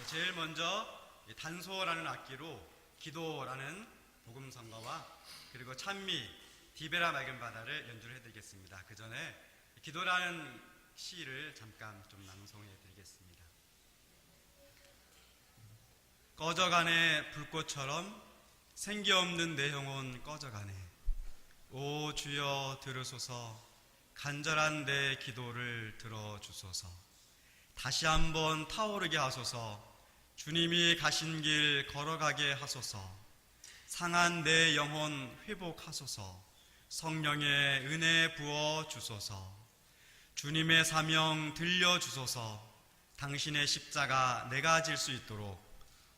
제일 먼저 단소라는 악기로 기도라는 복음성가와 그리고 찬미 디베라 맑은 바다를 연주를 해드리겠습니다. 그 전에 기도라는 시를 잠깐 좀 낭송해드리겠습니다. 꺼져가네 불꽃처럼 생기 없는 내 영혼 꺼져가네. 오 주여 들으소서, 간절한 내 기도를 들어주소서. 다시 한번 타오르게 하소서. 주님이 가신 길 걸어가게 하소서. 상한 내 영혼 회복하소서. 성령의 은혜 부어 주소서. 주님의 사명 들려주소서. 당신의 십자가 내가 질 수 있도록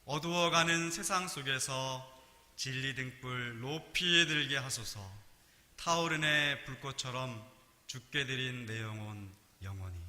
어두워가는 세상 속에서 진리 등불 높이 들게 하소서. 타오르네 불꽃처럼 죽게 드린 내 영혼 영원히.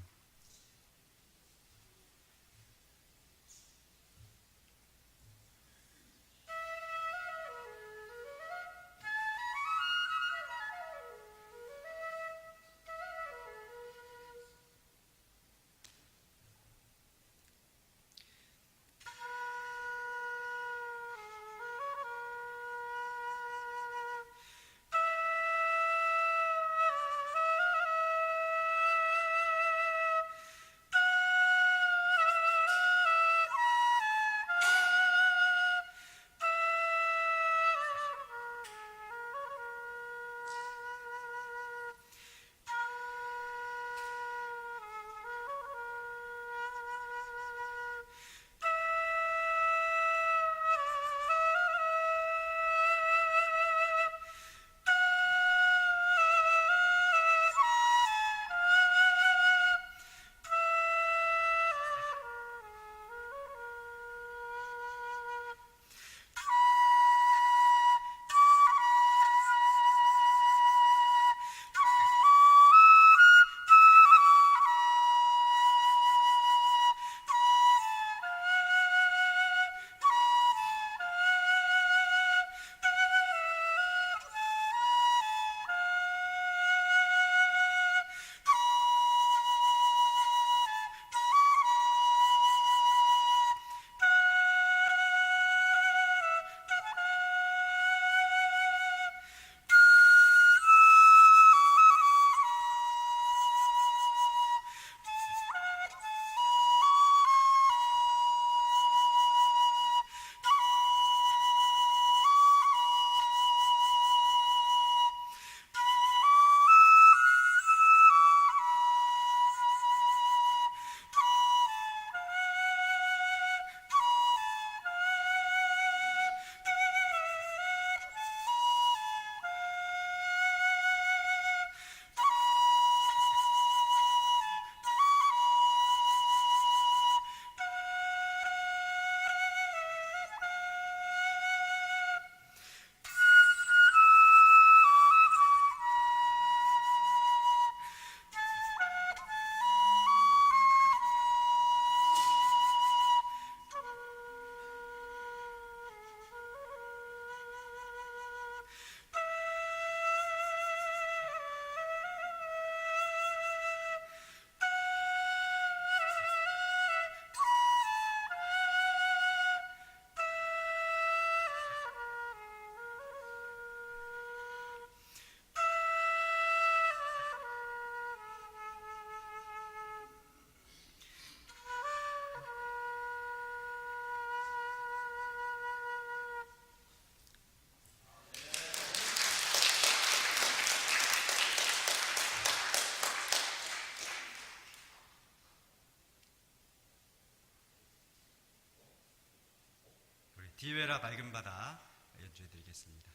디베라 맑은 바다 연주해드리겠습니다.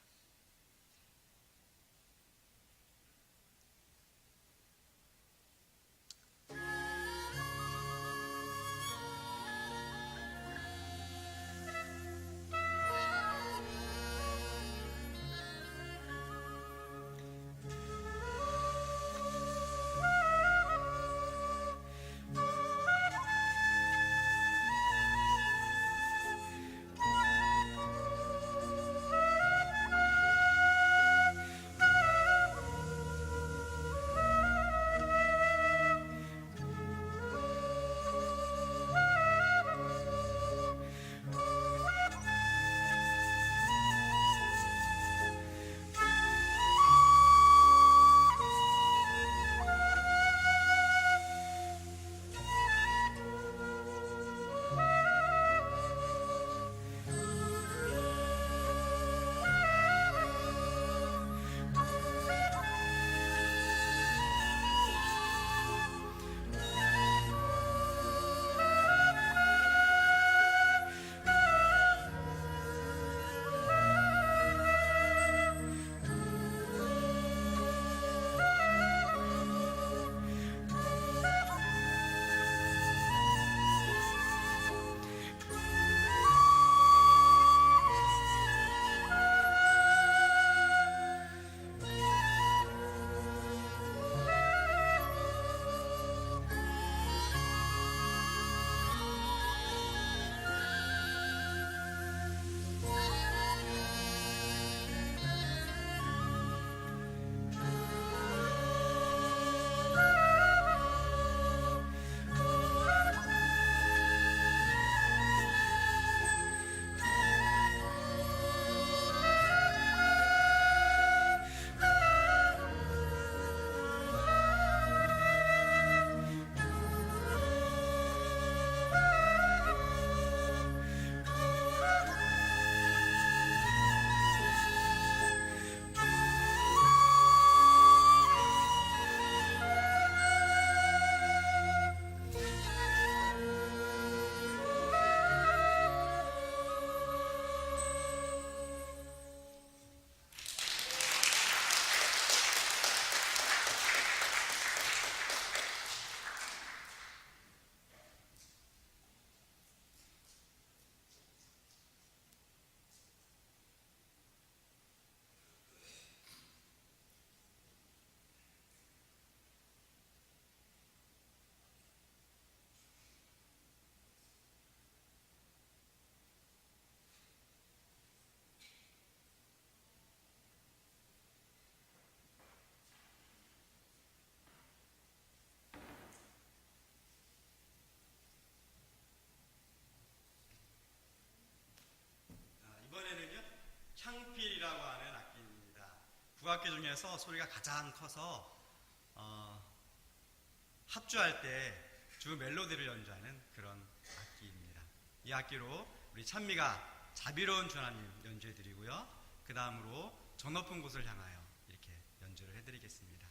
악기 중에서 소리가 가장 커서 합주할 때 주 멜로디를 연주하는 그런 악기입니다. 이 악기로 우리 찬미가 자비로운 주 하나님 연주해 드리고요. 그 다음으로 저 높은 곳을 향하여 이렇게 연주를 해드리겠습니다.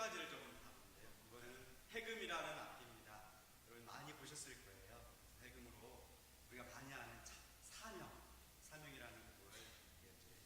가지를 좀 다루는데요. 이거는 해금이라는 악기입니다. 여러분 많이 보셨을 거예요. 해금으로 우리가 많이 아는 사명이라는 곡을 드리겠습니다.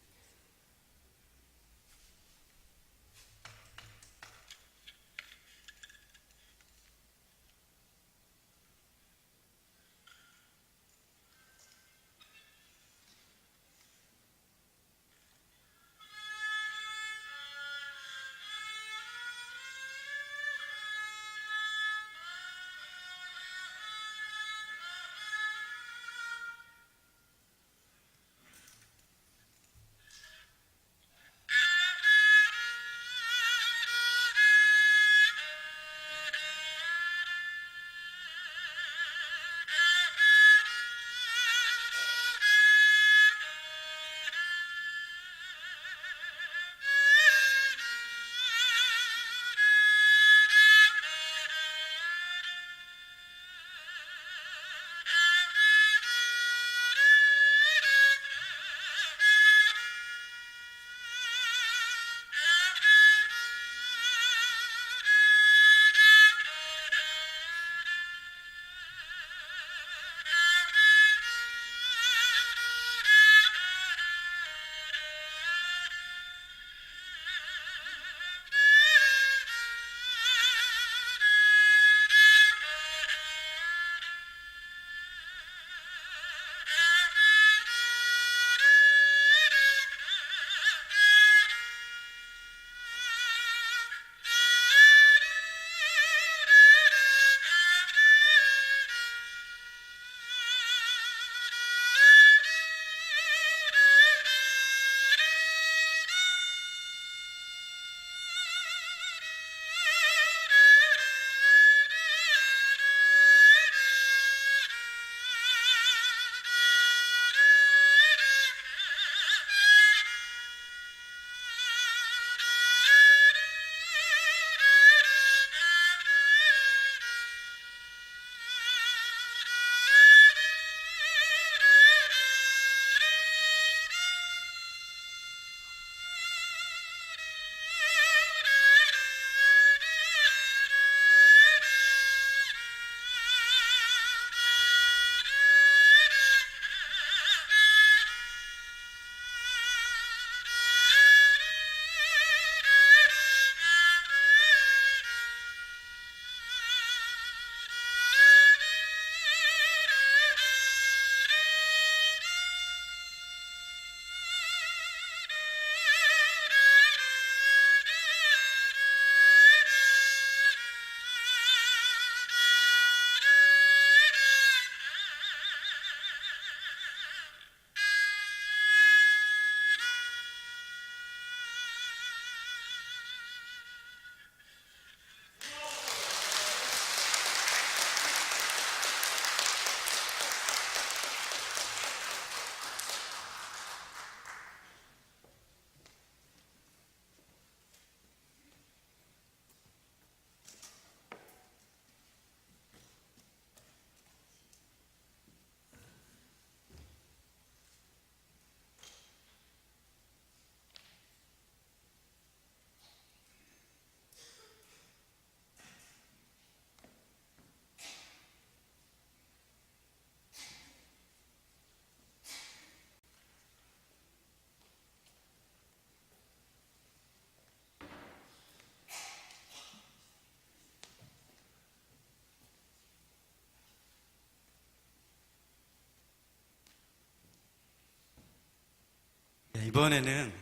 이번에는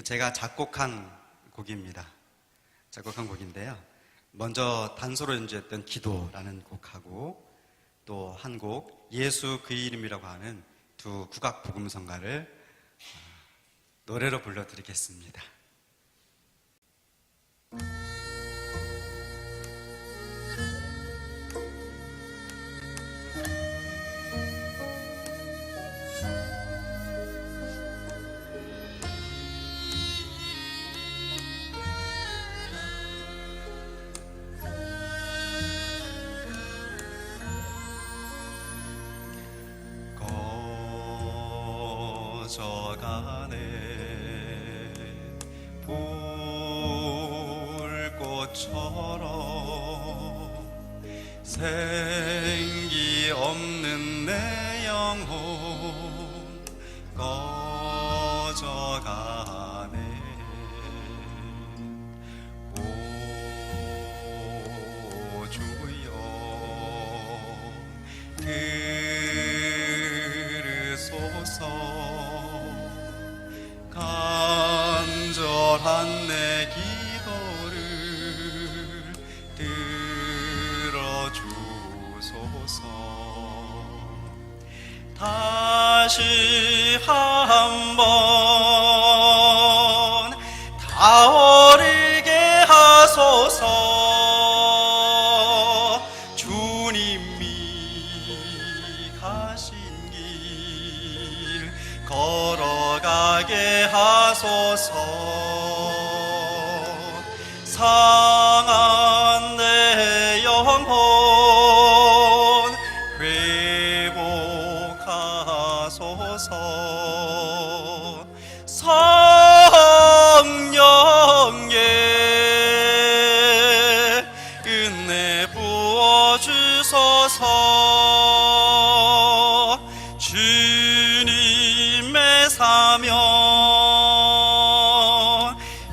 제가 작곡한 곡입니다. 작곡한 곡인데요. 먼저 단소로 연주했던 기도라는 곡하고 또 한 곡 예수 그 이름이라고 하는 두 국악 복음성가를 노래로 불러드리겠습니다. 거저가네 꽃처럼 생기 없는 내 영혼 꺼져가네. 오 주여 들으소서. 간절한 내 기도를 들어주소서. 다시 한번 타오르게 하소서. 주님이 가신 길 걸어가게 하소서. 상한 내 영혼 회복하소서. 성령의 은혜 부어주소서. 주님의 사명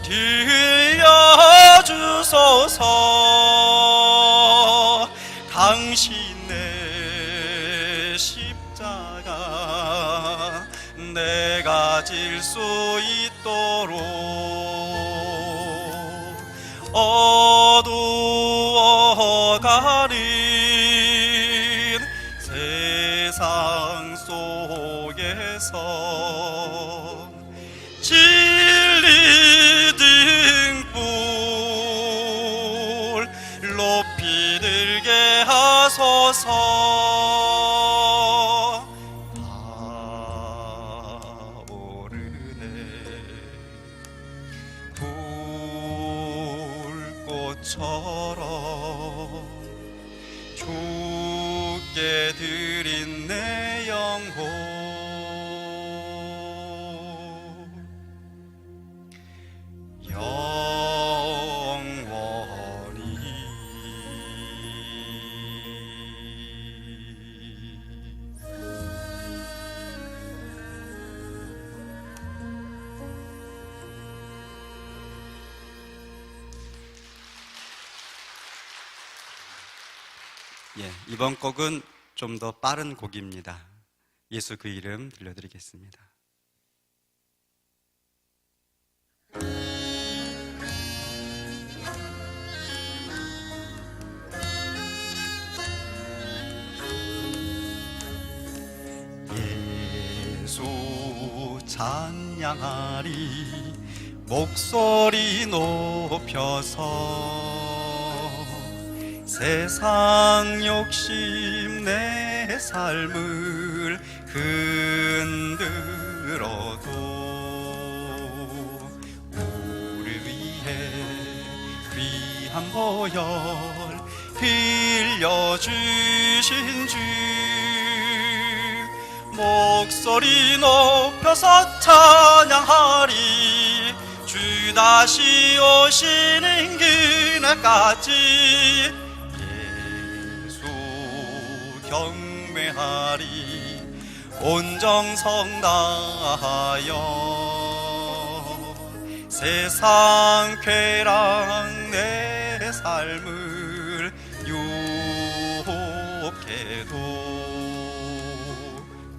들려주소서. 당신의 십자가 내가 질 수 있도록 어두워가는 세상 속에서 진리 등불 높이 들게 하소서. 타오르네 불꽃처럼 주께 드린 내 영혼 영원히. 이번 곡은 좀 더 빠른 곡입니다. 예수 그 이름 들려드리겠습니다. 예수 찬양하리 목소리 높여서. 세상 욕심 내 삶을 흔들어도 우리 위해 귀한 보혈 흘려주신 주. 목소리 높여서 찬양하리 주 다시 오시는 그날까지. 경매하리 온 정성 다하여. 세상 쾌락 내 삶을 유혹해도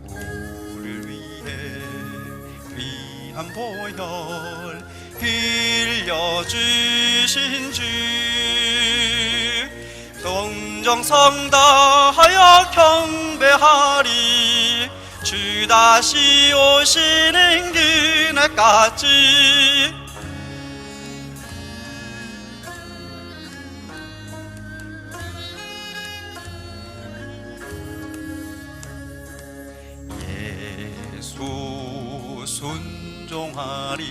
우리를 위해 귀한 보혈 흘려주신 주. 동정성 다하여 경배하리 주 다시 오시는 그날까지. 예수 순종하리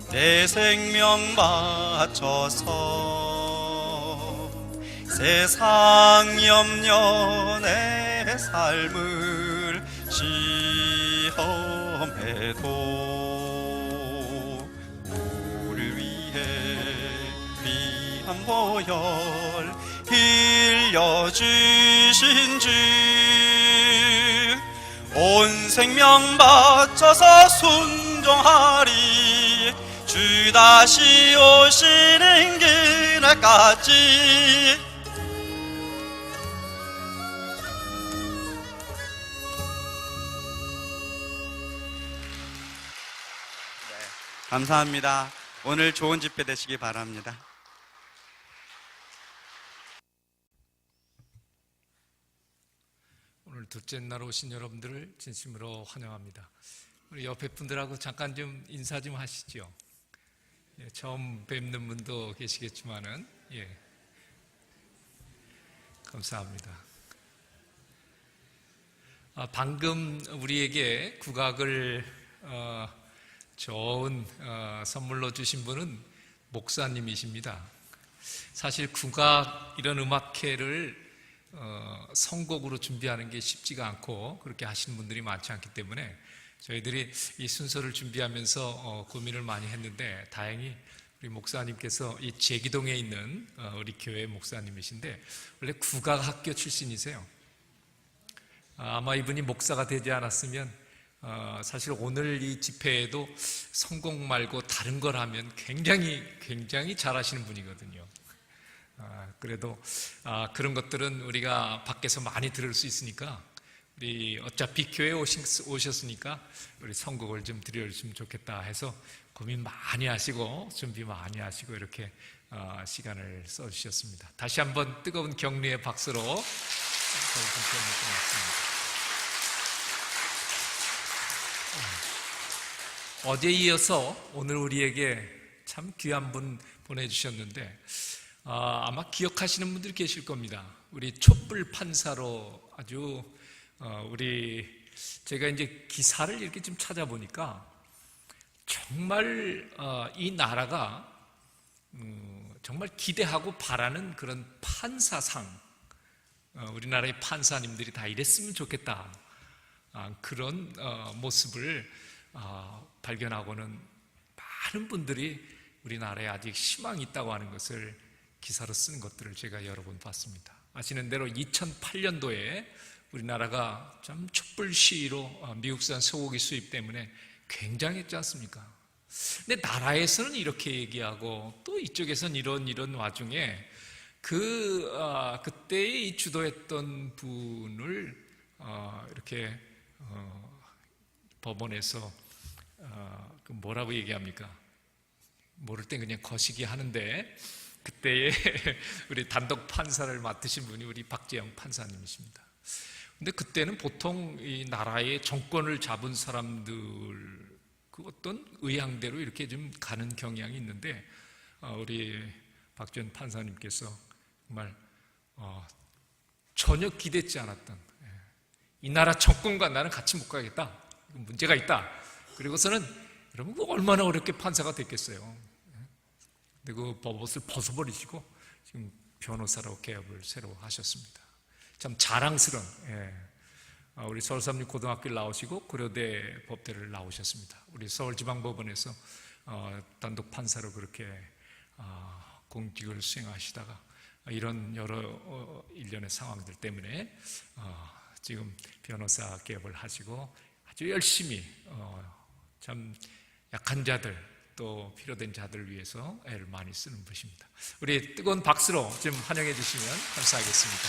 내 생명 바쳐서. 세상 염려 내 삶을 시험해도 우리를 위해 귀한 보혈 흘려주신즉 온 생명 바쳐서 순종하리 주 다시 오시는 그날까지. 감사합니다. 오늘 좋은 집회 되시기 바랍니다. 오늘 둘째 날 오신 여러분들을 진심으로 환영합니다. 우리 옆에 분들하고 잠깐 좀 인사 좀 하시죠. 예, 처음 뵙는 분도 계시겠지만은, 예, 감사합니다. 방금 우리에게 국악을 좋은 선물로 주신 분은 목사님이십니다. 사실 국악 이런 음악회를 선곡으로 준비하는 게 쉽지가 않고 그렇게 하시는 분들이 많지 않기 때문에 저희들이 이 순서를 준비하면서 고민을 많이 했는데 다행히 우리 목사님께서 이 제기동에 있는 우리 교회 목사님이신데 원래 국악학교 출신이세요. 아마 이분이 목사가 되지 않았으면 사실 오늘 이 집회에도 선곡 말고 다른 걸 하면 굉장히 잘하시는 분이거든요. 그래도 그런 것들은 우리가 밖에서 많이 들을 수 있으니까 우리 어차피 교회에 오셨으니까 우리 선곡을 좀 드려주시면 좋겠다 해서 고민 많이 하시고 준비 많이 하시고 이렇게 시간을 써주셨습니다. 다시 한번 뜨거운 격려의 박수로 고맙습니다. 어제 이어서 오늘 우리에게 참 귀한 분 보내주셨는데 아마 기억하시는 분들이 계실 겁니다. 우리 촛불 판사로 아주 제가 이제 기사를 이렇게 좀 찾아보니까 정말 이 나라가 정말 기대하고 바라는 그런 판사상, 우리나라의 판사님들이 다 이랬으면 좋겠다, 그런 모습을 발견하고는 많은 분들이 우리나라에 아직 희망이 있다고 하는 것을 기사로 쓴 것들을 제가 여러 번 봤습니다. 아시는 대로 2008년도에 우리나라가 참 촛불 시위로 미국산 소고기 수입 때문에 굉장했지 않습니까? 근데 나라에서는 이렇게 얘기하고 또 이쪽에서는 이런 와중에 그때의 주도했던 분을 이렇게 법원에서 뭐라고 얘기합니까? 모를 땐 그냥 거시기 하는데 그때의 우리 단독 판사를 맡으신 분이 우리 박재영 판사님이십니다. 근데 그때는 보통 이 나라의 정권을 잡은 사람들 그 어떤 의향대로 이렇게 좀 가는 경향이 있는데 우리 박재영 판사님께서 정말 전혀 기대치 않았던 이 나라 정권과 나는 같이 못 가겠다. 문제가 있다. 그리고서는 여러분 얼마나 어렵게 판사가 됐겠어요. 근데 그 법옷을 벗어버리시고 지금 변호사로 개업을 새로 하셨습니다. 참 자랑스러운 우리 서울삼립 고등학교를 나오시고 고려대 법대를 나오셨습니다. 우리 서울지방법원에서 단독 판사로 그렇게 공직을 수행하시다가 이런 여러 일련의 상황들 때문에 지금 변호사 개업을 하시고 아주 열심히 참 약한 자들 또 필요된 자들을 위해서 애를 많이 쓰는 분입니다. 우리 뜨거운 박수로 좀 환영해 주시면 감사하겠습니다.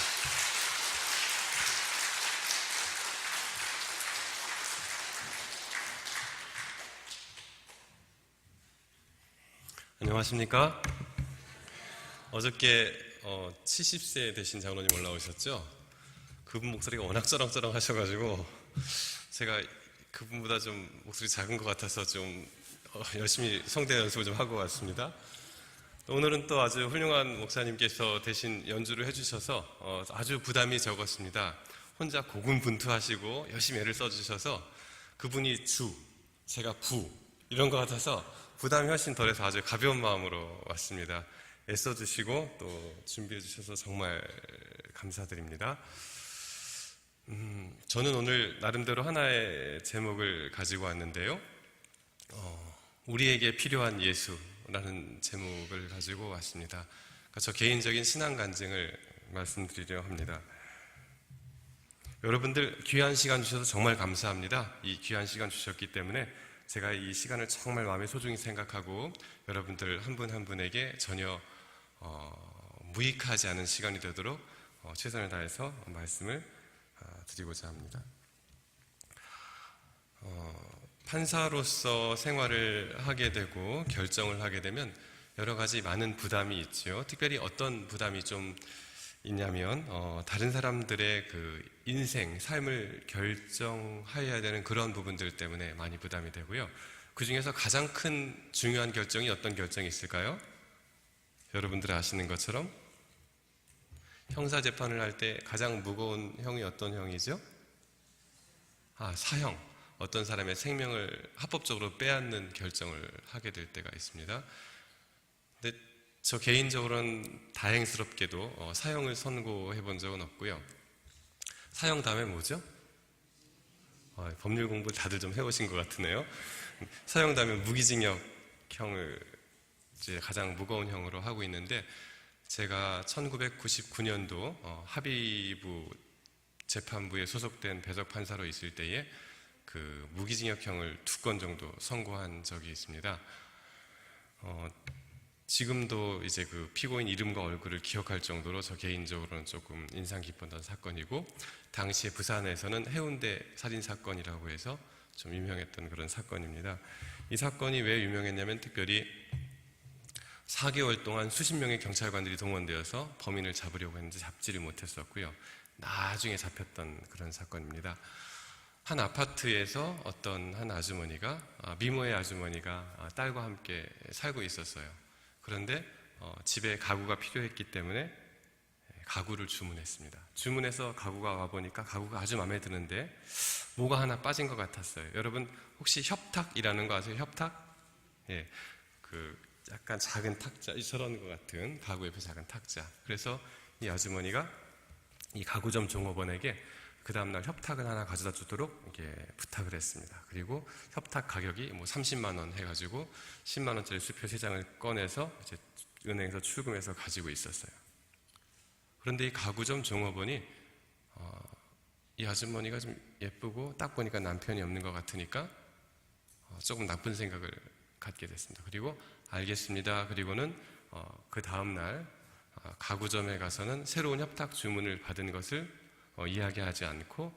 안녕하십니까? 어저께 70세 되신 장로님 올라오셨죠? 그분 목소리가 워낙 쩌렁쩌렁 하셔가지고 제가 그분보다 좀 목소리 작은 것 같아서 좀 열심히 성대 연습을 좀 하고 왔습니다. 오늘은 또 아주 훌륭한 목사님께서 대신 연주를 해주셔서 아주 부담이 적었습니다. 혼자 고군분투하시고 열심히 애를 써주셔서 그분이 주, 제가 부 이런 것 같아서 부담이 훨씬 덜해서 아주 가벼운 마음으로 왔습니다. 애써주시고 또 준비해주셔서 정말 감사드립니다. 저는 오늘 나름대로 하나의 제목을 가지고 왔는데요. 우리에게 필요한 예수라는 제목을 가지고 왔습니다. 그러니까 저 개인적인 신앙 간증을 말씀드리려 합니다. 여러분들 귀한 시간 주셔서 정말 감사합니다. 이 귀한 시간 주셨기 때문에 제가 이 시간을 정말 마음에 소중히 생각하고 여러분들 한 분 한 분에게 전혀 무익하지 않은 시간이 되도록 최선을 다해서 말씀을 드리고자 합니다. 판사로서 생활을 하게 되고 결정을 하게 되면 여러 가지 많은 부담이 있죠. 특별히 어떤 부담이 좀 있냐면 다른 사람들의 그 인생, 삶을 결정해야 되는 그런 부분들 때문에 많이 부담이 되고요. 그 중에서 가장 큰 중요한 결정이 어떤 결정이 있을까요? 여러분들 아시는 것처럼 형사재판을 할 때 가장 무거운 형이 어떤 형이죠? 사형. 어떤 사람의 생명을 합법적으로 빼앗는 결정을 하게 될 때가 있습니다. 근데 저 개인적으로는 다행스럽게도 사형을 선고해 본 적은 없고요. 사형 다음에 뭐죠? 법률 공부 다들 좀 해오신 것 같으네요. 사형 다음에 무기징역형을 이제 가장 무거운 형으로 하고 있는데 제가 1999년도 합의부 재판부에 소속된 배석 판사로 있을 때에 그 무기징역형을 2건 정도 선고한 적이 있습니다. 지금도 이제 그 피고인 이름과 얼굴을 기억할 정도로 저 개인적으로는 조금 인상 깊었던 사건이고, 당시에 부산에서는 해운대 살인사건이라고 해서 좀 유명했던 그런 사건입니다. 이 사건이 왜 유명했냐면 특별히 4개월 동안 수십 명의 경찰관들이 동원되어서 범인을 잡으려고 했는데 잡지를 못했었고요. 나중에 잡혔던 그런 사건입니다. 한 아파트에서 어떤 한 아주머니가, 미모의 아주머니가 딸과 함께 살고 있었어요. 그런데 집에 가구가 필요했기 때문에 가구를 주문했습니다. 주문해서 가구가 와보니까 가구가 아주 마음에 드는데 뭐가 하나 빠진 것 같았어요. 여러분 혹시 협탁이라는 거 아세요? 협탁? 예, 그 약간 작은 탁자, 저런 것 같은 가구 옆에 작은 탁자. 그래서 이 아주머니가 이 가구점 종업원에게 그 다음날 협탁을 하나 가져다 주도록 이렇게 부탁을 했습니다. 그리고 협탁 가격이 뭐 30만 원 해가지고 10만 원짜리 수표 3장을 꺼내서 이제 은행에서 출금해서 가지고 있었어요. 그런데 이 가구점 종업원이 이 아주머니가 좀 예쁘고 딱 보니까 남편이 없는 것 같으니까 조금 나쁜 생각을 갖게 됐습니다. 그리고 알겠습니다. 그리고는 그 다음날 가구점에 가서는 새로운 협탁 주문을 받은 것을 이야기하지 않고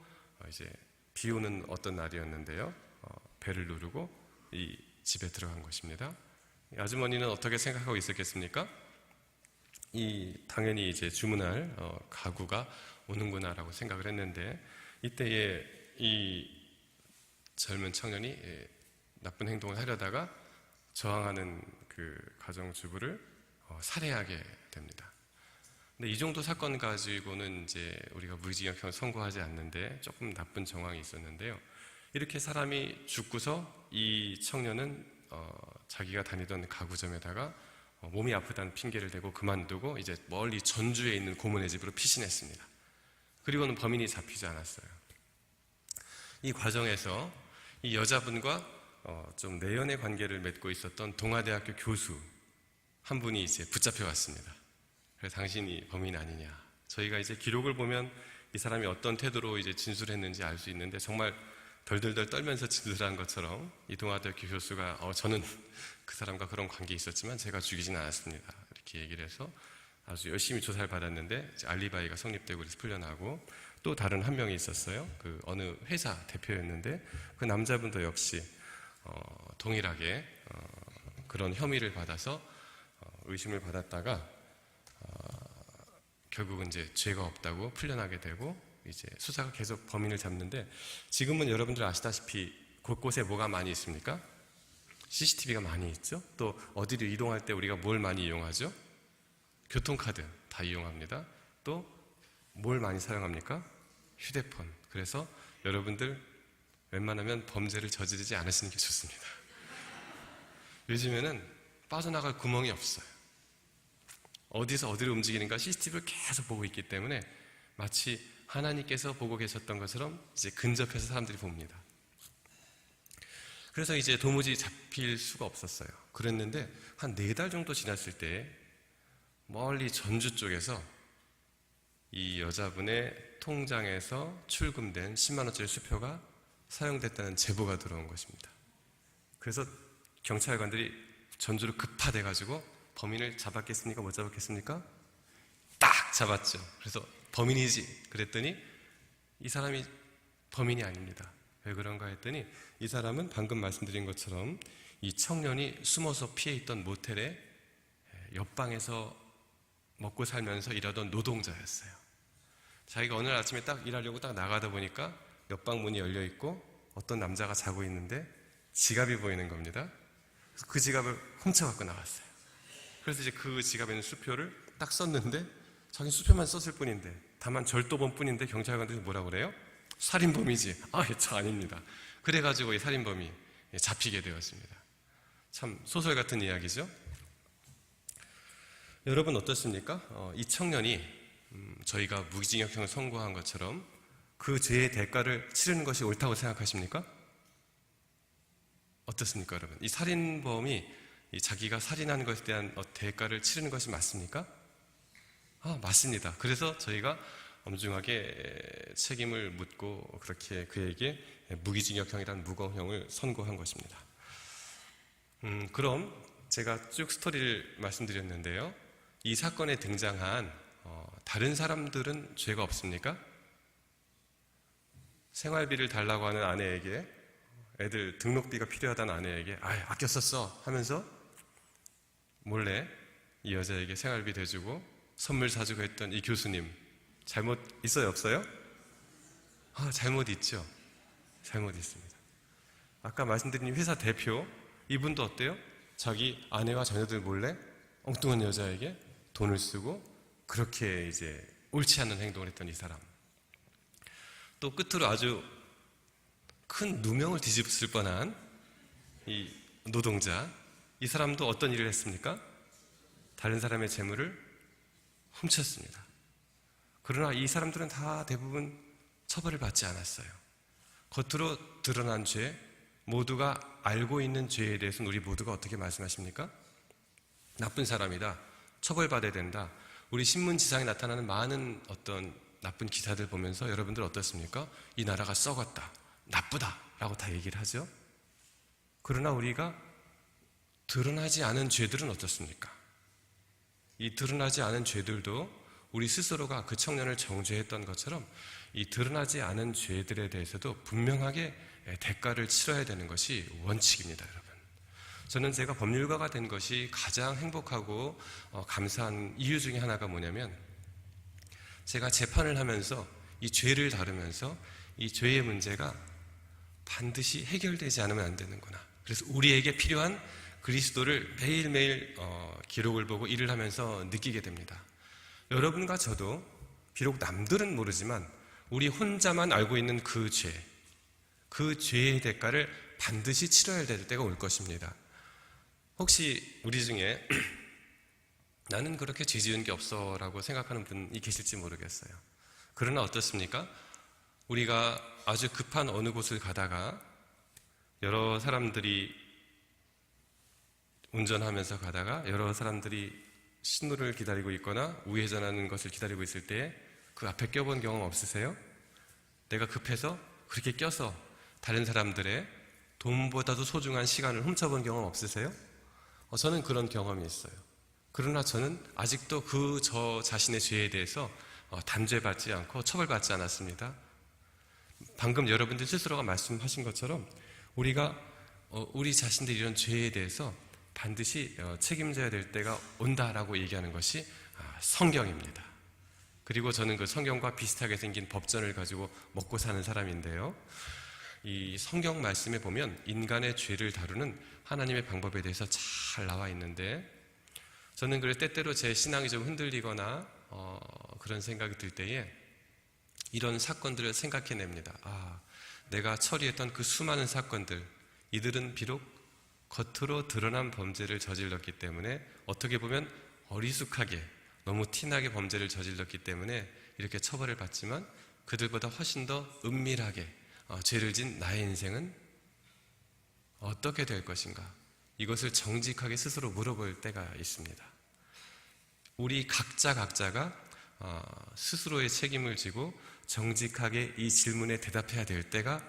이제 비 오는 어떤 날이었는데요. 배를 누르고 이 집에 들어간 것입니다. 이 아주머니는 어떻게 생각하고 있었겠습니까? 당연히 이제 주문할 가구가 오는구나라고 생각을 했는데 이때에 이 젊은 청년이 나쁜 행동을 하려다가 저항하는 그 가정주부를 살해하게 됩니다. 근데 이 정도 사건 가지고는 이제 우리가 무기징역형을 선고하지 않는데 조금 나쁜 정황이 있었는데요. 이렇게 사람이 죽고서 이 청년은 자기가 다니던 가구점에다가 몸이 아프다는 핑계를 대고 그만두고 이제 멀리 전주에 있는 고모네 집으로 피신했습니다. 그리고는 범인이 잡히지 않았어요. 이 과정에서 이 여자분과 좀 내연의 관계를 맺고 있었던 동아대학교 교수 한 분이 이제 붙잡혀왔습니다. 그래서 당신이 범인 아니냐. 저희가 이제 기록을 보면 이 사람이 어떤 태도로 이제 진술했는지 알 수 있는데 정말 덜덜덜 떨면서 진술한 것처럼 이 동아대학교 교수가 저는 그 사람과 그런 관계 있었지만 제가 죽이진 않았습니다. 이렇게 얘기를 해서 아주 열심히 조사를 받았는데 이제 알리바이가 성립되고 그래서 풀려나고, 또 다른 한 명이 있었어요. 그 어느 회사 대표였는데 그 남자분도 역시 동일하게 그런 혐의를 받아서 의심을 받았다가 결국은 이제 죄가 없다고 풀려나게 되고 이제 수사가 계속 범인을 잡는데, 지금은 여러분들 아시다시피 곳곳에 뭐가 많이 있습니까? CCTV가 많이 있죠. 또 어디를 이동할 때 우리가 뭘 많이 이용하죠? 교통카드 다 이용합니다. 또 뭘 많이 사용합니까? 휴대폰. 그래서 여러분들 웬만하면 범죄를 저지르지 않으시는 게 좋습니다. 요즘에는 빠져나갈 구멍이 없어요. 어디서 어디로 움직이는가 CCTV를 계속 보고 있기 때문에 마치 하나님께서 보고 계셨던 것처럼 이제 근접해서 사람들이 봅니다. 그래서 이제 도무지 잡힐 수가 없었어요. 그랬는데 한 4달 정도 지났을 때 멀리 전주 쪽에서 이 여자분의 통장에서 출금된 10만 원짜리 수표가 사용됐다는 제보가 들어온 것입니다. 그래서 경찰관들이 전주로 급파돼가지고 범인을 잡았겠습니까? 못 잡았겠습니까? 딱 잡았죠. 그래서 범인이지 그랬더니 이 사람이 범인이 아닙니다. 왜 그런가 했더니 이 사람은 방금 말씀드린 것처럼 이 청년이 숨어서 피해 있던 모텔에 옆방에서 먹고 살면서 일하던 노동자였어요. 자기가 어느 날 아침에 딱 일하려고 딱 나가다 보니까 옆방 문이 열려 있고 어떤 남자가 자고 있는데 지갑이 보이는 겁니다. 그래서 그 지갑을 훔쳐갖고 나왔어요. 그래서 이제 그 지갑에 있는 수표를 딱 썼는데 자기 수표만 썼을 뿐인데 다만 절도범 뿐인데 경찰관들이 뭐라 그래요? 살인범이지. 저 아닙니다. 그래가지고 이 살인범이 잡히게 되었습니다. 참 소설 같은 이야기죠. 여러분 어떻습니까? 이 청년이 저희가 무기징역형을 선고한 것처럼 그 죄의 대가를 치르는 것이 옳다고 생각하십니까? 어떻습니까, 여러분? 이 살인범이 자기가 살인한 것에 대한 대가를 치르는 것이 맞습니까? 맞습니다. 그래서 저희가 엄중하게 책임을 묻고 그렇게 그에게 무기징역형이라는 무거운 형을 선고한 것입니다. 그럼 제가 쭉 스토리를 말씀드렸는데요. 이 사건에 등장한 다른 사람들은 죄가 없습니까? 생활비를 달라고 하는 아내에게 애들 등록비가 필요하다는 아내에게 아껴 썼어 하면서 몰래 이 여자에게 생활비 대주고 선물 사주고 했던 이 교수님 잘못 있어요 없어요? 잘못 있죠. 잘못 있습니다. 아까 말씀드린 회사 대표 이분도 어때요? 자기 아내와 자녀들 몰래 엉뚱한 여자에게 돈을 쓰고 그렇게 이제 옳지 않은 행동을 했던 이 사람. 또 끝으로 아주 큰 누명을 뒤집을 뻔한 이 노동자. 이 사람도 어떤 일을 했습니까? 다른 사람의 재물을 훔쳤습니다. 그러나 이 사람들은 다 대부분 처벌을 받지 않았어요. 겉으로 드러난 죄, 모두가 알고 있는 죄에 대해서는 우리 모두가 어떻게 말씀하십니까? 나쁜 사람이다. 처벌받아야 된다. 우리 신문지상에 나타나는 많은 어떤 나쁜 기사들 보면서 여러분들 어떻습니까? 이 나라가 썩었다. 나쁘다. 라고 다 얘기를 하죠. 그러나 우리가 드러나지 않은 죄들은 어떻습니까? 이 드러나지 않은 죄들도 우리 스스로가 그 청년을 정죄했던 것처럼 이 드러나지 않은 죄들에 대해서도 분명하게 대가를 치러야 되는 것이 원칙입니다, 여러분. 저는 제가 법률가가 된 것이 가장 행복하고 감사한 이유 중에 하나가 뭐냐면 제가 재판을 하면서 이 죄를 다루면서 이 죄의 문제가 반드시 해결되지 않으면 안 되는구나. 그래서 우리에게 필요한 그리스도를 매일매일 기록을 보고 일을 하면서 느끼게 됩니다. 여러분과 저도 비록 남들은 모르지만 우리 혼자만 알고 있는 그 죄, 그 죄의 대가를 반드시 치러야 될 때가 올 것입니다. 혹시 우리 중에 나는 그렇게 죄 지은 게 없어 라고 생각하는 분이 계실지 모르겠어요. 그러나 어떻습니까? 우리가 아주 급한 어느 곳을 가다가 여러 사람들이 운전하면서 가다가 여러 사람들이 신호를 기다리고 있거나 우회전하는 것을 기다리고 있을 때 그 앞에 껴본 경험 없으세요? 내가 급해서 그렇게 껴서 다른 사람들의 돈보다도 소중한 시간을 훔쳐본 경험 없으세요? 저는 그런 경험이 있어요. 그러나 저는 아직도 그 저 자신의 죄에 대해서 단죄받지 않고 처벌받지 않았습니다. 방금 여러분들 스스로가 말씀하신 것처럼 우리가 우리 자신들의 이런 죄에 대해서 반드시 책임져야 될 때가 온다라고 얘기하는 것이 성경입니다. 그리고 저는 그 성경과 비슷하게 생긴 법전을 가지고 먹고 사는 사람인데요. 이 성경 말씀에 보면 인간의 죄를 다루는 하나님의 방법에 대해서 잘 나와 있는데 저는 그래 때때로 제 신앙이 좀 흔들리거나 그런 생각이 들 때에 이런 사건들을 생각해냅니다. 내가 처리했던 그 수많은 사건들, 이들은 비록 겉으로 드러난 범죄를 저질렀기 때문에 어떻게 보면 어리숙하게 너무 티나게 범죄를 저질렀기 때문에 이렇게 처벌을 받지만 그들보다 훨씬 더 은밀하게 죄를 진 나의 인생은 어떻게 될 것인가? 이것을 정직하게 스스로 물어볼 때가 있습니다. 우리 각자가 스스로의 책임을 지고 정직하게 이 질문에 대답해야 될 때가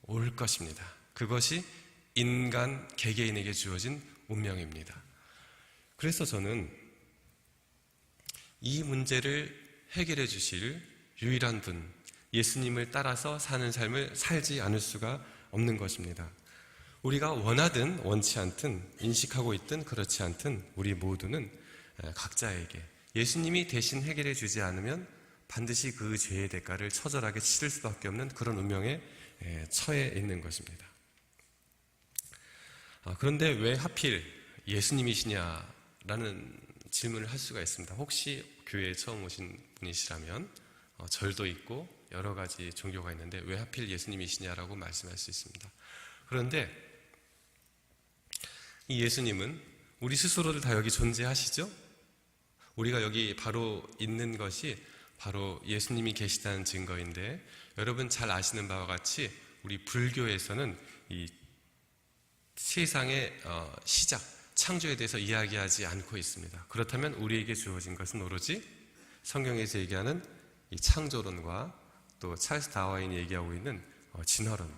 올 것입니다. 그것이 인간 개개인에게 주어진 운명입니다. 그래서 저는 이 문제를 해결해 주실 유일한 분, 예수님을 따라서 사는 삶을 살지 않을 수가 없는 것입니다. 우리가 원하든 원치 않든 인식하고 있든 그렇지 않든 우리 모두는 각자에게 예수님이 대신 해결해 주지 않으면 반드시 그 죄의 대가를 처절하게 치를 수밖에 없는 그런 운명에 처해 있는 것입니다. 그런데 왜 하필 예수님이시냐라는 질문을 할 수가 있습니다. 혹시 교회에 처음 오신 분이시라면 절도 있고 여러 가지 종교가 있는데 왜 하필 예수님이시냐라고 말씀할 수 있습니다. 그런데 이 예수님은 우리 스스로를 다 여기 존재하시죠? 우리가 여기 바로 있는 것이 바로 예수님이 계시다는 증거인데, 여러분 잘 아시는 바와 같이 우리 불교에서는 이 세상의 시작, 창조에 대해서 이야기하지 않고 있습니다. 그렇다면 우리에게 주어진 것은 오로지 성경에서 얘기하는 이 창조론과 또 찰스 다와인이 얘기하고 있는 진화론,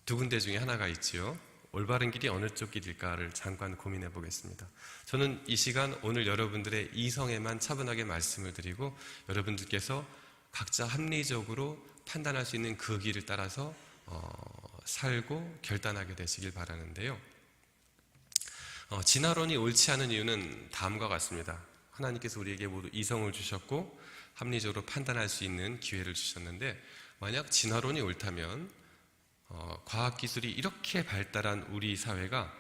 두 군데 중에 하나가 있지요. 올바른 길이 어느 쪽 길일까를 잠깐 고민해 보겠습니다. 저는 이 시간 오늘 여러분들의 이성에만 차분하게 말씀을 드리고 여러분들께서 각자 합리적으로 판단할 수 있는 그 길을 따라서 살고 결단하게 되시길 바라는데요. 진화론이 옳지 않은 이유는 다음과 같습니다. 하나님께서 우리에게 모두 이성을 주셨고 합리적으로 판단할 수 있는 기회를 주셨는데, 만약 진화론이 옳다면 과학기술이 이렇게 발달한 우리 사회가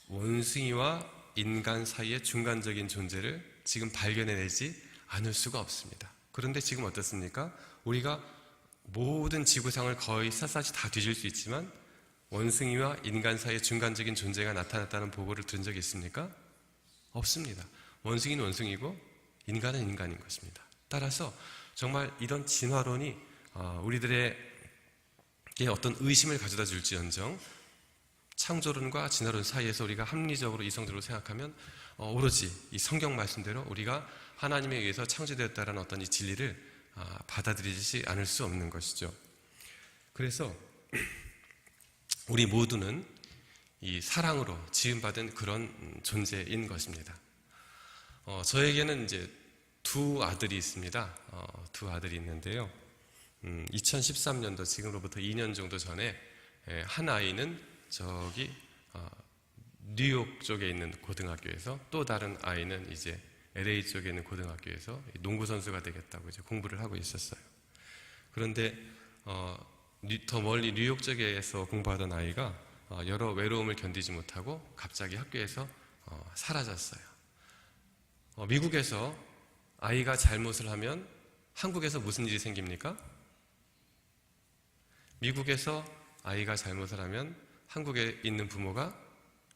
원숭이와 인간 사이의 중간적인 존재를 지금 발견해내지 않을 수가 없습니다. 그런데 지금 어떻습니까? 우리가 모든 지구상을 거의 샅샅이 다 뒤질 수 있지만 원숭이와 인간 사이의 중간적인 존재가 나타났다는 보고를 들은 적이 있습니까? 없습니다. 원숭이는 원숭이고 인간은 인간인 것입니다. 따라서 정말 이런 진화론이 우리들에게 어떤 의심을 가져다 줄지언정 창조론과 진화론 사이에서 우리가 합리적으로 이성적으로 생각하면 오로지 이 성경 말씀대로 우리가 하나님에 의해서 창조되었다는 어떤 이 진리를 받아들이지 않을 수 없는 것이죠. 그래서 우리 모두는 이 사랑으로 지음받은 그런 존재인 것입니다. 저에게는 이제 두 아들이 있습니다. 두 아들이 있는데요. 2013년도 지금으로부터 2년 정도 전에 한 아이는 저기 뉴욕 쪽에 있는 고등학교에서, 또 다른 아이는 이제 LA 쪽에 있는 고등학교에서 농구 선수가 되겠다고 이제 공부를 하고 있었어요. 그런데 더 멀리 뉴욕 쪽에서 공부하던 아이가 여러 외로움을 견디지 못하고 갑자기 학교에서 사라졌어요. 미국에서 아이가 잘못을 하면 한국에서 무슨 일이 생깁니까? 미국에서 아이가 잘못을 하면 한국에 있는 부모가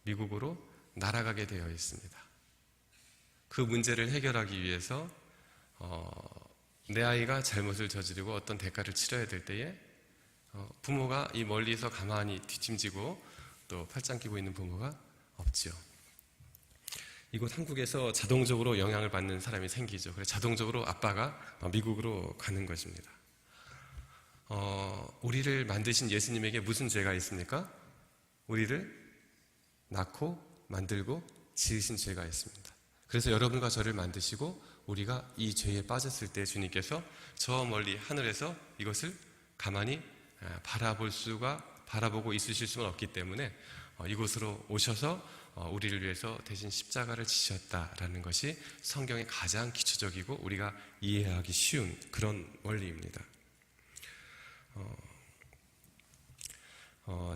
미국으로 날아가게 되어 있습니다. 그 문제를 해결하기 위해서 내 아이가 잘못을 저지르고 어떤 대가를 치러야 될 때에 부모가 이 멀리서 가만히 뒷짐지고 또 팔짱 끼고 있는 부모가 없지요. 이곳 한국에서 자동적으로 영향을 받는 사람이 생기죠. 그래서 자동적으로 아빠가 미국으로 가는 것입니다. 우리를 만드신 예수님에게 무슨 죄가 있습니까? 우리를 낳고 만들고 지으신 죄가 있습니다. 그래서 여러분과 저를 만드시고 우리가 이 죄에 빠졌을 때 주님께서 저 멀리 하늘에서 이것을 가만히 바라보고 있으실 수는 없기 때문에 이곳으로 오셔서 우리를 위해서 대신 십자가를 지셨다라는 것이 성경의 가장 기초적이고 우리가 이해하기 쉬운 그런 원리입니다.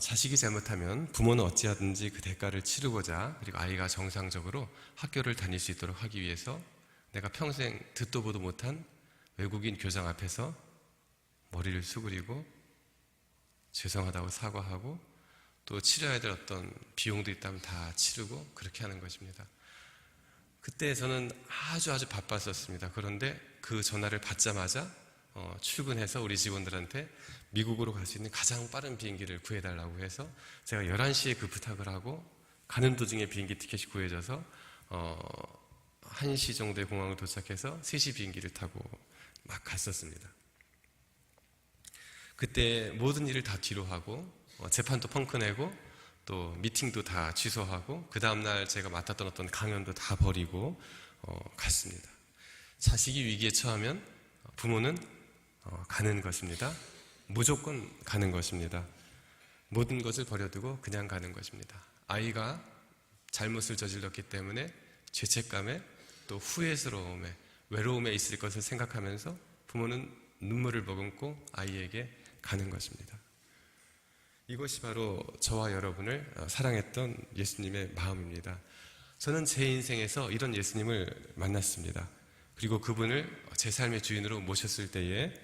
자식이 잘못하면 부모는 어찌하든지 그 대가를 치르고자, 그리고 아이가 정상적으로 학교를 다닐 수 있도록 하기 위해서 내가 평생 듣도 보도 못한 외국인 교장 앞에서 머리를 수그리고 죄송하다고 사과하고 또 치러야 될 어떤 비용도 있다면 다 치르고 그렇게 하는 것입니다. 그때 저는 아주 바빴었습니다. 그런데 그 전화를 받자마자 출근해서 우리 직원들한테 미국으로 갈 수 있는 가장 빠른 비행기를 구해달라고 해서 제가 11시에 그 부탁을 하고 가는 도중에 비행기 티켓이 구해져서 1시 정도에 공항에 도착해서 3시 비행기를 타고 막 갔었습니다. 그때 모든 일을 다 뒤로 하고 재판도 펑크 내고 또 미팅도 다 취소하고 그 다음날 제가 맡았던 어떤 강연도 다 버리고 갔습니다. 자식이 위기에 처하면 부모는 가는 것입니다. 무조건 가는 것입니다. 모든 것을 버려두고 그냥 가는 것입니다. 아이가 잘못을 저질렀기 때문에 죄책감에 또 후회스러움에 외로움에 있을 것을 생각하면서 부모는 눈물을 머금고 아이에게 가는 것입니다. 이것이 바로 저와 여러분을 사랑했던 예수님의 마음입니다. 저는 제 인생에서 이런 예수님을 만났습니다. 그리고 그분을 제 삶의 주인으로 모셨을 때에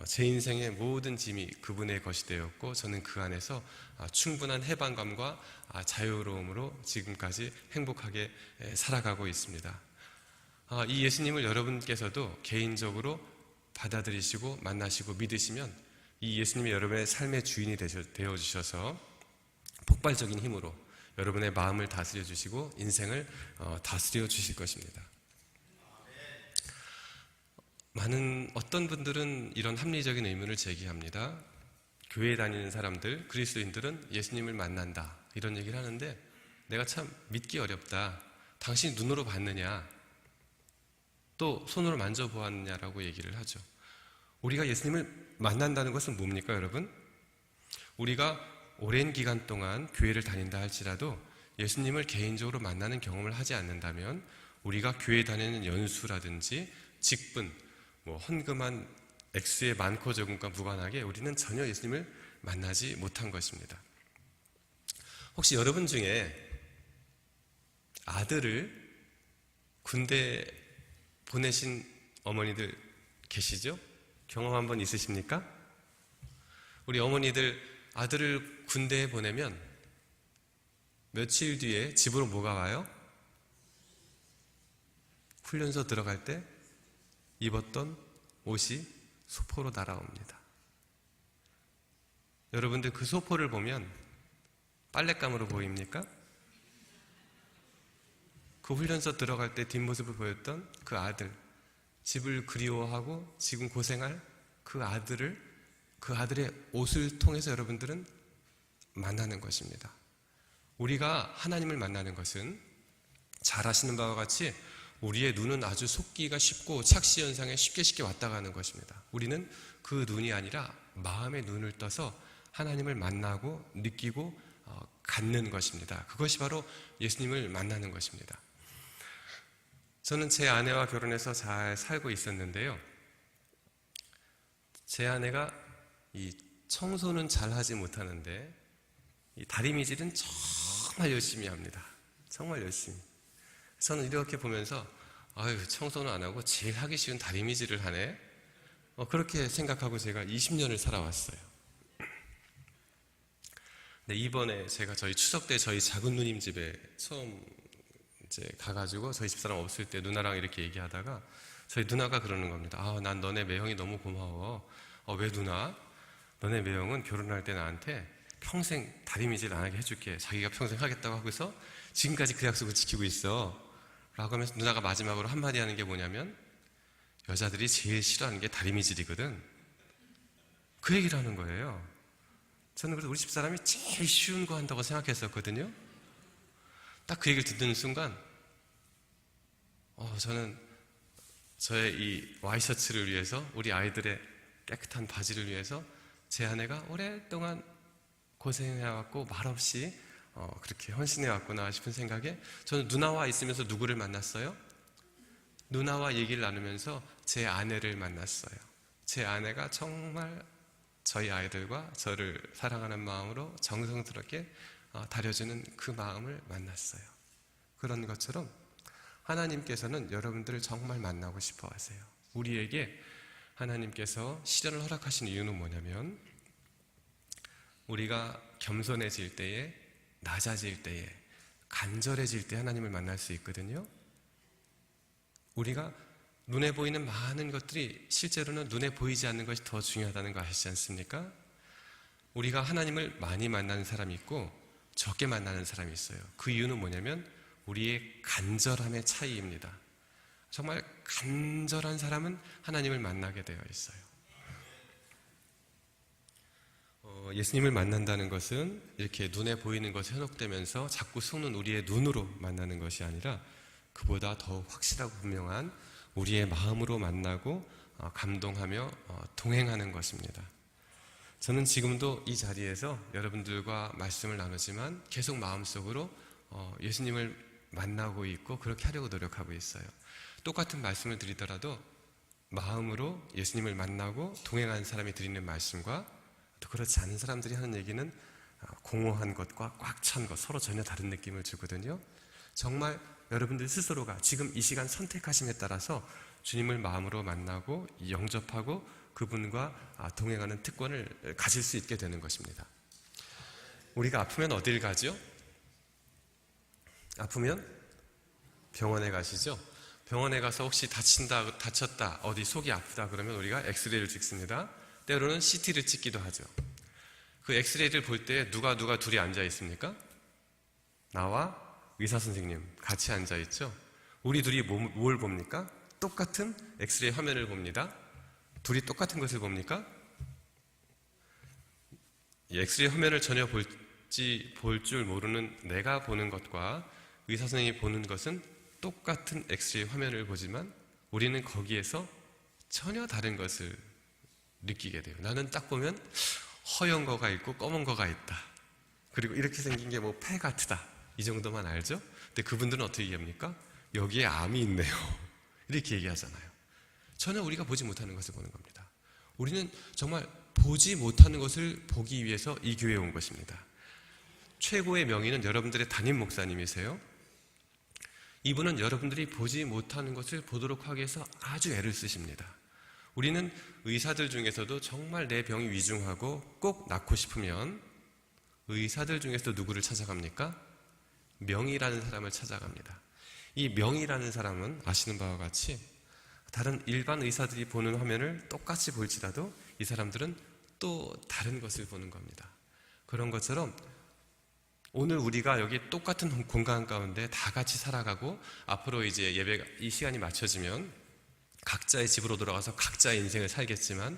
제 인생의 모든 짐이 그분의 것이 되었고 저는 그 안에서 충분한 해방감과 자유로움으로 지금까지 행복하게 살아가고 있습니다. 이 예수님을 여러분께서도 개인적으로 받아들이시고 만나시고 믿으시면 이 예수님이 여러분의 삶의 주인이 되어주셔서 폭발적인 힘으로 여러분의 마음을 다스려 주시고 인생을 다스려 주실 것입니다. 어떤 분들은 이런 합리적인 의문을 제기합니다. 교회에 다니는 사람들, 그리스도인들은 예수님을 만난다 이런 얘기를 하는데 내가 참 믿기 어렵다. 당신이 눈으로 봤느냐 또 손으로 만져보았느냐라고 얘기를 하죠. 우리가 예수님을 만난다는 것은 뭡니까 여러분? 우리가 오랜 기간 동안 교회를 다닌다 할지라도 예수님을 개인적으로 만나는 경험을 하지 않는다면 우리가 교회 다니는 연수라든지 직분, 헌금한 액수의 많고 적음과 무관하게 우리는 전혀 예수님을 만나지 못한 것입니다. 혹시 여러분 중에 아들을 군대 보내신 어머니들 계시죠? 경험 한번 있으십니까? 우리 어머니들 아들을 군대에 보내면 며칠 뒤에 집으로 뭐가 와요? 훈련소 들어갈 때 입었던 옷이 소포로 날아옵니다. 여러분들 그 소포를 보면 빨랫감으로 보입니까? 그 훈련소 들어갈 때 뒷모습을 보였던 그 아들, 집을 그리워하고 지금 고생할 그 아들의 옷을 통해서 여러분들은 만나는 것입니다. 우리가 하나님을 만나는 것은 잘 아시는 바와 같이 우리의 눈은 아주 속기가 쉽고 착시 현상에 쉽게 왔다 가는 것입니다. 우리는 그 눈이 아니라 마음의 눈을 떠서 하나님을 만나고 느끼고 갖는 것입니다. 그것이 바로 예수님을 만나는 것입니다. 저는 제 아내와 결혼해서 잘 살고 있었는데요. 제 아내가 이 청소는 잘 하지 못하는데 이 다리미질은 정말 열심히 합니다. 정말 열심히. 저는 이렇게 보면서 청소는 안 하고 제일 하기 쉬운 다리미질을 하네. 그렇게 생각하고 제가 20년을 살아왔어요. 네, 이번에 제가 저희 추석 때 저희 작은 누님 집에 처음 이제 가가지고 저희 집사람 없을 때 누나랑 이렇게 얘기하다가 저희 누나가 그러는 겁니다. 난 너네 매형이 너무 고마워. 왜 누나? 너네 매형은 결혼할 때 나한테 평생 다리미질 안 하게 해줄게. 자기가 평생 하겠다고 하고서 지금까지 그 약속을 지키고 있어. 라고 하면서 누나가 마지막으로 한마디 하는 게 뭐냐면 여자들이 제일 싫어하는 게 다리미질이거든. 그 얘기를 하는 거예요. 저는 그래서 우리 집사람이 제일 쉬운 거 한다고 생각했었거든요. 딱 그 얘기를 듣는 순간 저는 저의 이 와이셔츠를 위해서 우리 아이들의 깨끗한 바지를 위해서 제 아내가 오랫동안 고생해왔고 말없이 그렇게 헌신해왔구나 싶은 생각에 저는 누나와 있으면서 누구를 만났어요? 누나와 얘기를 나누면서 제 아내를 만났어요. 제 아내가 정말 저희 아이들과 저를 사랑하는 마음으로 정성스럽게 다려주는 그 마음을 만났어요. 그런 것처럼 하나님께서는 여러분들을 정말 만나고 싶어 하세요. 우리에게 하나님께서 시련을 허락하신 이유는 뭐냐면 우리가 겸손해질 때에, 낮아질 때에, 간절해질 때 하나님을 만날 수 있거든요. 우리가 눈에 보이는 많은 것들이 실제로는 눈에 보이지 않는 것이 더 중요하다는 거 아시지 않습니까? 우리가 하나님을 많이 만나는 사람이 있고 적게 만나는 사람이 있어요. 그 이유는 뭐냐면 우리의 간절함의 차이입니다. 정말 간절한 사람은 하나님을 만나게 되어 있어요. 예수님을 만난다는 것은 이렇게 눈에 보이는 것이 현혹되면서 자꾸 속는 우리의 눈으로 만나는 것이 아니라 그보다 더 확실하고 분명한 우리의 마음으로 만나고 감동하며 동행하는 것입니다. 저는 지금도 이 자리에서 여러분들과 말씀을 나누지만 계속 마음속으로 예수님을 만나고 있고 그렇게 하려고 노력하고 있어요. 똑같은 말씀을 드리더라도 마음으로 예수님을 만나고 동행하는 사람이 드리는 말씀과 또 그렇지 않은 사람들이 하는 얘기는 공허한 것과 꽉 찬 것, 서로 전혀 다른 느낌을 주거든요. 정말 여러분들 스스로가 지금 이 시간 선택하심에 따라서 주님을 마음으로 만나고 영접하고 그분과 동행하는 특권을 가질 수 있게 되는 것입니다. 우리가 아프면 어딜 가죠? 아프면 병원에 가시죠? 병원에 가서 혹시 다쳤다, 어디 속이 아프다 그러면 우리가 엑스레이를 찍습니다. 때로는 CT를 찍기도 하죠. 그 엑스레이를 볼 때 누가 둘이 앉아 있습니까? 나와 의사 선생님 같이 앉아 있죠. 우리 둘이 뭘 봅니까? 똑같은 엑스레이 화면을 봅니다. 둘이 똑같은 것을 봅니까? 이 엑스레이 화면을 전혀 볼 줄 모르는 내가 보는 것과 의사 선생님이 보는 것은 똑같은 엑스레이 화면을 보지만 우리는 거기에서 전혀 다른 것을 느끼게 돼요. 나는 딱 보면 허연 거가 있고 검은 거가 있다. 그리고 이렇게 생긴 게 뭐 폐 같다. 이 정도만 알죠? 근데 그분들은 어떻게 얘기합니까? 여기에 암이 있네요. 이렇게 얘기하잖아요. 전혀 우리가 보지 못하는 것을 보는 겁니다. 우리는 정말 보지 못하는 것을 보기 위해서 이 교회에 온 것입니다. 최고의 명의는 여러분들의 담임 목사님이세요. 이분은 여러분들이 보지 못하는 것을 보도록 하기 위해서 아주 애를 쓰십니다. 우리는 의사들 중에서도 정말 내 병이 위중하고 꼭 낫고 싶으면 의사들 중에서 누구를 찾아갑니까? 명의라는 사람을 찾아갑니다. 이 명의라는 사람은 아시는 바와 같이 다른 일반 의사들이 보는 화면을 똑같이 볼지라도 이 사람들은 또 다른 것을 보는 겁니다. 그런 것처럼 오늘 우리가 여기 똑같은 공간 가운데 다 같이 살아가고 앞으로 이제 예배가 이 시간이 맞춰지면 각자의 집으로 돌아가서 각자의 인생을 살겠지만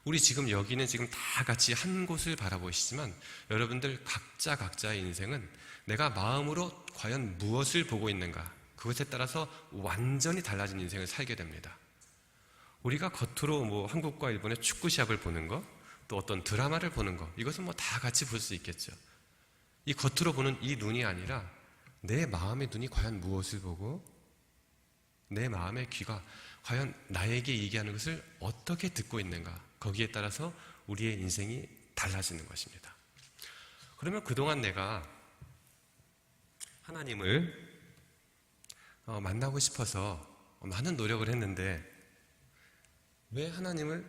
우리 지금 여기는 지금 다 같이 한 곳을 바라보시지만 여러분들 각자의 인생은 내가 마음으로 과연 무엇을 보고 있는가 그것에 따라서 완전히 달라진 인생을 살게 됩니다. 우리가 겉으로 뭐 한국과 일본의 축구 시합을 보는 거 또 어떤 드라마를 보는 거 이것은 뭐 다 같이 볼 수 있겠죠. 이 겉으로 보는 이 눈이 아니라 내 마음의 눈이 과연 무엇을 보고 내 마음의 귀가 과연 나에게 얘기하는 것을 어떻게 듣고 있는가 거기에 따라서 우리의 인생이 달라지는 것입니다. 그러면 그동안 내가 하나님을 만나고 싶어서 많은 노력을 했는데 왜 하나님을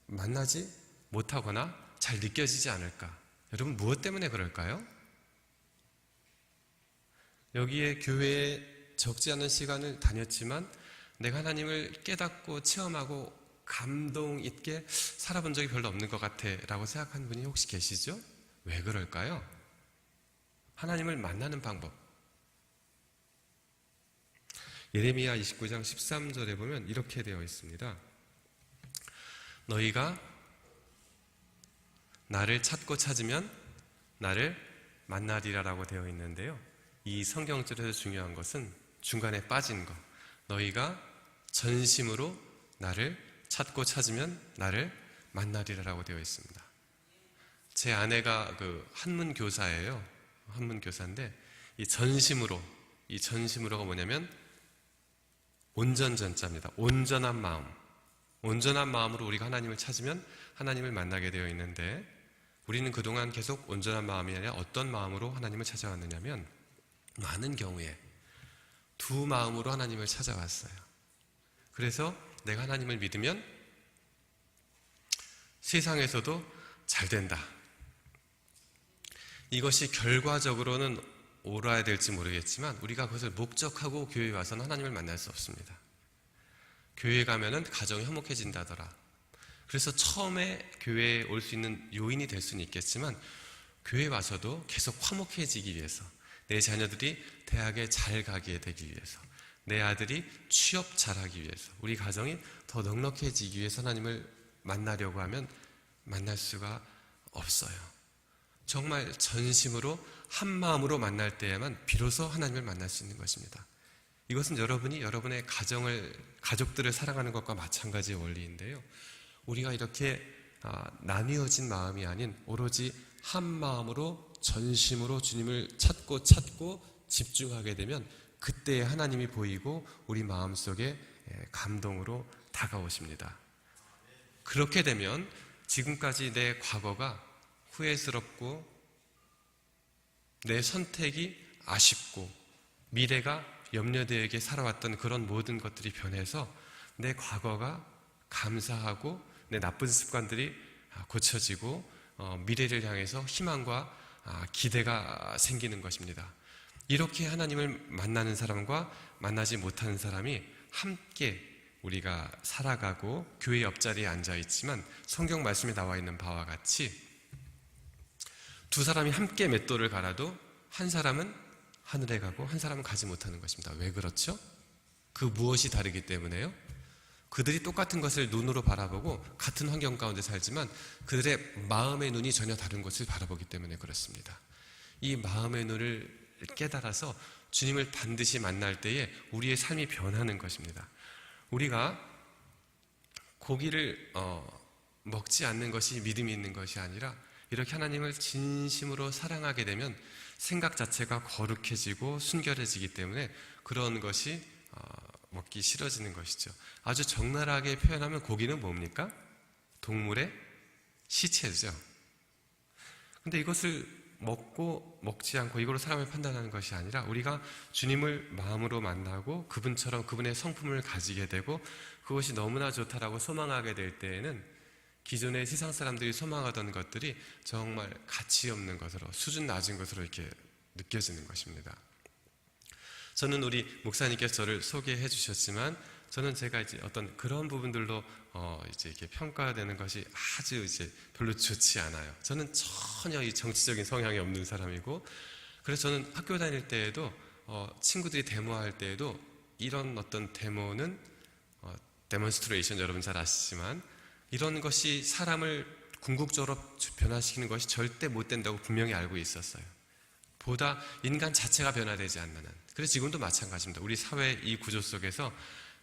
만나지 못하거나 잘 느껴지지 않을까? 여러분 무엇 때문에 그럴까요? 여기에 교회에 적지 않은 시간을 다녔지만 내가 하나님을 깨닫고 체험하고 감동 있게 살아본 적이 별로 없는 것 같아 라고 생각하는 분이 혹시 계시죠? 왜 그럴까요? 하나님을 만나는 방법 예레미야 29장 13절에 보면 이렇게 되어 있습니다. 너희가 나를 찾고 찾으면 나를 만나리라 라고 되어 있는데요. 이 성경절에서 중요한 것은 중간에 빠진 것 너희가 전심으로 나를 찾고 찾으면 나를 만나리라 라고 되어 있습니다. 제 아내가 그 한문 교사예요. 한문 교사인데 이 전심으로가 뭐냐면 온전전자입니다. 온전한 마음. 온전한 마음으로 우리가 하나님을 찾으면 하나님을 만나게 되어 있는데 우리는 그동안 계속 온전한 마음이 아니라 어떤 마음으로 하나님을 찾아왔느냐면 많은 경우에 두 마음으로 하나님을 찾아왔어요. 그래서 내가 하나님을 믿으면 세상에서도 잘 된다. 이것이 결과적으로는 옳아야 될지 모르겠지만 우리가 그것을 목적하고 교회에 와서는 하나님을 만날 수 없습니다. 교회에 가면은 가정이 화목해진다더라. 그래서 처음에 교회에 올 수 있는 요인이 될 수는 있겠지만 교회에 와서도 계속 화목해지기 위해서 내 자녀들이 대학에 잘 가게 되기 위해서 내 아들이 취업 잘하기 위해서, 우리 가정이 더 넉넉해지기 위해서 하나님을 만나려고 하면 만날 수가 없어요. 정말 전심으로 한 마음으로 만날 때에만 비로소 하나님을 만날 수 있는 것입니다. 이것은 여러분이 여러분의 가족들을 사랑하는 것과 마찬가지의 원리인데요. 우리가 이렇게 나뉘어진 마음이 아닌 오로지 한 마음으로 전심으로 주님을 찾고 집중하게 되면 그때 하나님이 보이고 우리 마음속에 감동으로 다가오십니다. 그렇게 되면 지금까지 내 과거가 후회스럽고 내 선택이 아쉽고 미래가 염려되게 살아왔던 그런 모든 것들이 변해서 내 과거가 감사하고 내 나쁜 습관들이 고쳐지고 미래를 향해서 희망과 기대가 생기는 것입니다. 이렇게 하나님을 만나는 사람과 만나지 못하는 사람이 함께 우리가 살아가고 교회 옆자리에 앉아있지만 성경 말씀에 나와 있는 바와 같이 두 사람이 함께 맷돌을 갈아도 한 사람은 하늘에 가고 한 사람은 가지 못하는 것입니다. 왜 그렇죠? 그 무엇이 다르기 때문에요? 그들이 똑같은 것을 눈으로 바라보고 같은 환경 가운데 살지만 그들의 마음의 눈이 전혀 다른 것을 바라보기 때문에 그렇습니다. 이 마음의 눈을 깨달아서 주님을 반드시 만날 때에 우리의 삶이 변하는 것입니다. 우리가 고기를 먹지 않는 것이 믿음이 있는 것이 아니라 이렇게 하나님을 진심으로 사랑하게 되면 생각 자체가 거룩해지고 순결해지기 때문에 그런 것이 먹기 싫어지는 것이죠. 아주 적나라하게 표현하면 고기는 뭡니까? 동물의 시체죠. 근데 이것을 먹고 먹지 않고 이걸로 사람을 판단하는 것이 아니라 우리가 주님을 마음으로 만나고 그분처럼 그분의 성품을 가지게 되고 그것이 너무나 좋다라고 소망하게 될 때에는 기존의 세상 사람들이 소망하던 것들이 정말 가치 없는 것으로 수준 낮은 것으로 이렇게 느껴지는 것입니다. 저는 우리 목사님께서 저를 소개해 주셨지만 저는 제가 이제 어떤 그런 부분들로 이제 이렇게 평가되는 것이 아주 이제 별로 좋지 않아요. 저는 전혀 이 정치적인 성향이 없는 사람이고 그래서 저는 학교 다닐 때에도 친구들이 데모할 때에도 이런 어떤 데모는 데몬스트레이션 여러분 잘 아시지만 이런 것이 사람을 궁극적으로 변화시키는 것이 절대 못 된다고 분명히 알고 있었어요. 보다 인간 자체가 변화되지 않는 한. 그래서 지금도 마찬가지입니다. 우리 사회 이 구조 속에서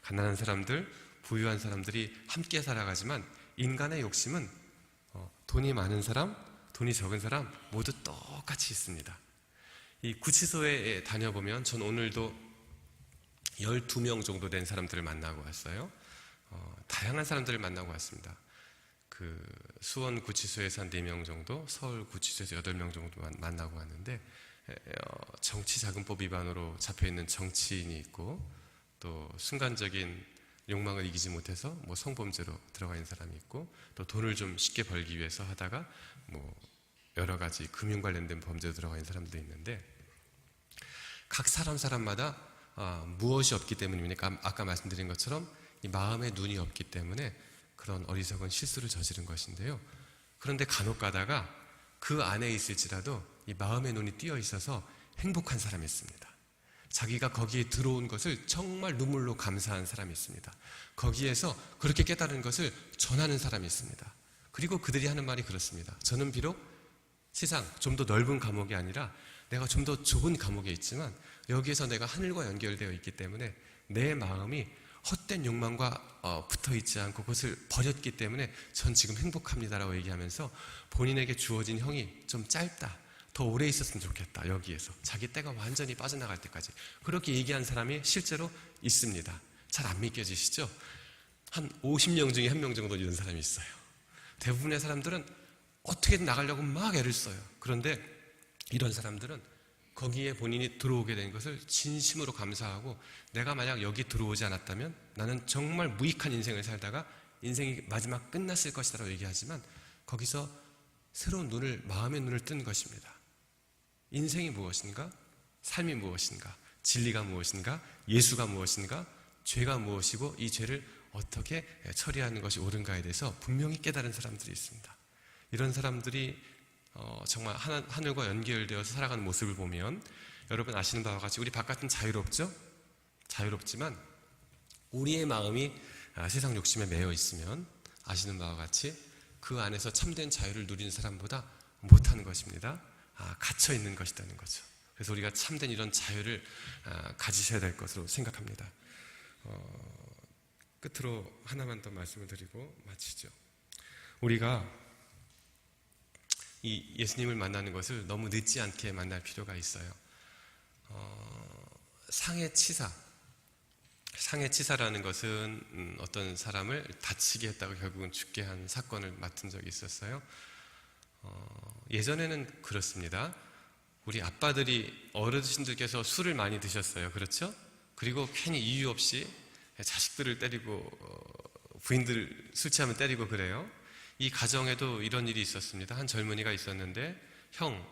가난한 사람들, 부유한 사람들이 함께 살아가지만 인간의 욕심은 돈이 많은 사람, 돈이 적은 사람 모두 똑같이 있습니다. 이 구치소에 다녀보면 전 오늘도 12명 정도 된 사람들을 만나고 왔어요. 다양한 사람들을 만나고 왔습니다. 그 수원 구치소에서 한 4명 정도, 서울 구치소에서 8명 정도 만나고 왔는데 정치자금법 위반으로 잡혀있는 정치인이 있고 또 순간적인 욕망을 이기지 못해서 뭐 성범죄로 들어가 있는 사람이 있고 또 돈을 좀 쉽게 벌기 위해서 하다가 뭐 여러 가지 금융 관련된 범죄로 들어가 있는 사람도 있는데 각 사람마다 무엇이 없기 때문입니까? 아까 말씀드린 것처럼 이 마음의 눈이 없기 때문에 그런 어리석은 실수를 저지른 것인데요. 그런데 간혹 가다가 그 안에 있을지라도 이 마음의 눈이 띄어 있어서 행복한 사람이 있습니다. 자기가 거기에 들어온 것을 정말 눈물로 감사한 사람이 있습니다. 거기에서 그렇게 깨달은 것을 전하는 사람이 있습니다. 그리고 그들이 하는 말이 그렇습니다. 저는 비록 세상 좀 더 넓은 감옥이 아니라 내가 좀 더 좁은 감옥에 있지만 여기에서 내가 하늘과 연결되어 있기 때문에 내 마음이 헛된 욕망과 붙어 있지 않고 그것을 버렸기 때문에 전 지금 행복합니다라고 얘기하면서 본인에게 주어진 형이 좀 짧다. 더 오래 있었으면 좋겠다. 여기에서 자기 때가 완전히 빠져나갈 때까지 그렇게 얘기한 사람이 실제로 있습니다. 잘 안 믿겨지시죠? 한 50명 중에 1명 정도 이런 사람이 있어요. 대부분의 사람들은 어떻게든 나가려고 막 애를 써요. 그런데 이런 사람들은 거기에 본인이 들어오게 된 것을 진심으로 감사하고 내가 만약 여기 들어오지 않았다면 나는 정말 무익한 인생을 살다가 인생이 마지막 끝났을 것이라고 얘기하지만 거기서 새로운 마음의 눈을 뜬 것입니다. 인생이 무엇인가? 삶이 무엇인가? 진리가 무엇인가? 예수가 무엇인가? 죄가 무엇이고 이 죄를 어떻게 처리하는 것이 옳은가에 대해서 분명히 깨달은 사람들이 있습니다. 이런 사람들이 정말 하늘과 연결되어서 살아가는 모습을 보면 여러분 아시는 바와 같이 우리 바깥은 자유롭죠? 자유롭지만 우리의 마음이 세상 욕심에 매여 있으면 아시는 바와 같이 그 안에서 참된 자유를 누리는 사람보다 못하는 것입니다. 갇혀 있는 것이라는 거죠. 그래서 우리가 참된 이런 자유를 가지셔야 될 것으로 생각합니다. 끝으로 하나만 더 말씀을 드리고 마치죠. 우리가 이 예수님을 만나는 것을 너무 늦지 않게 만날 필요가 있어요. 상해치사라는 것은 어떤 사람을 다치게 했다가 결국은 죽게 한 사건을 맡은 적이 있었어요. 예전에는 그렇습니다. 우리 아빠들이 어르신들께서 술을 많이 드셨어요. 그렇죠? 그리고 괜히 이유 없이 자식들을 때리고 부인들 술 취하면 때리고 그래요. 이 가정에도 이런 일이 있었습니다. 한 젊은이가 있었는데 형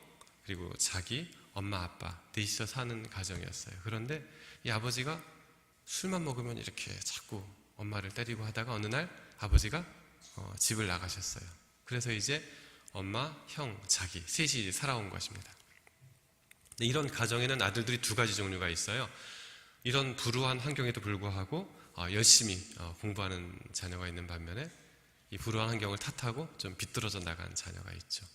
그리고 자기 엄마 아빠 넷이서 사는 가정이었어요. 그런데 이 아버지가 술만 먹으면 이렇게 자꾸 엄마를 때리고 하다가 어느 날 아버지가 집을 나가셨어요. 그래서 이제 엄마, 형, 자기 셋이 살아온 것입니다. 이런 가정에는 아들들이 두 가지 종류가 있어요. 이런 불우한 환경에도 불구하고 열심히 공부하는 자녀가 있는 반면에 이 불우한 환경을 탓하고 좀 비뚤어져 나간 자녀가 있죠.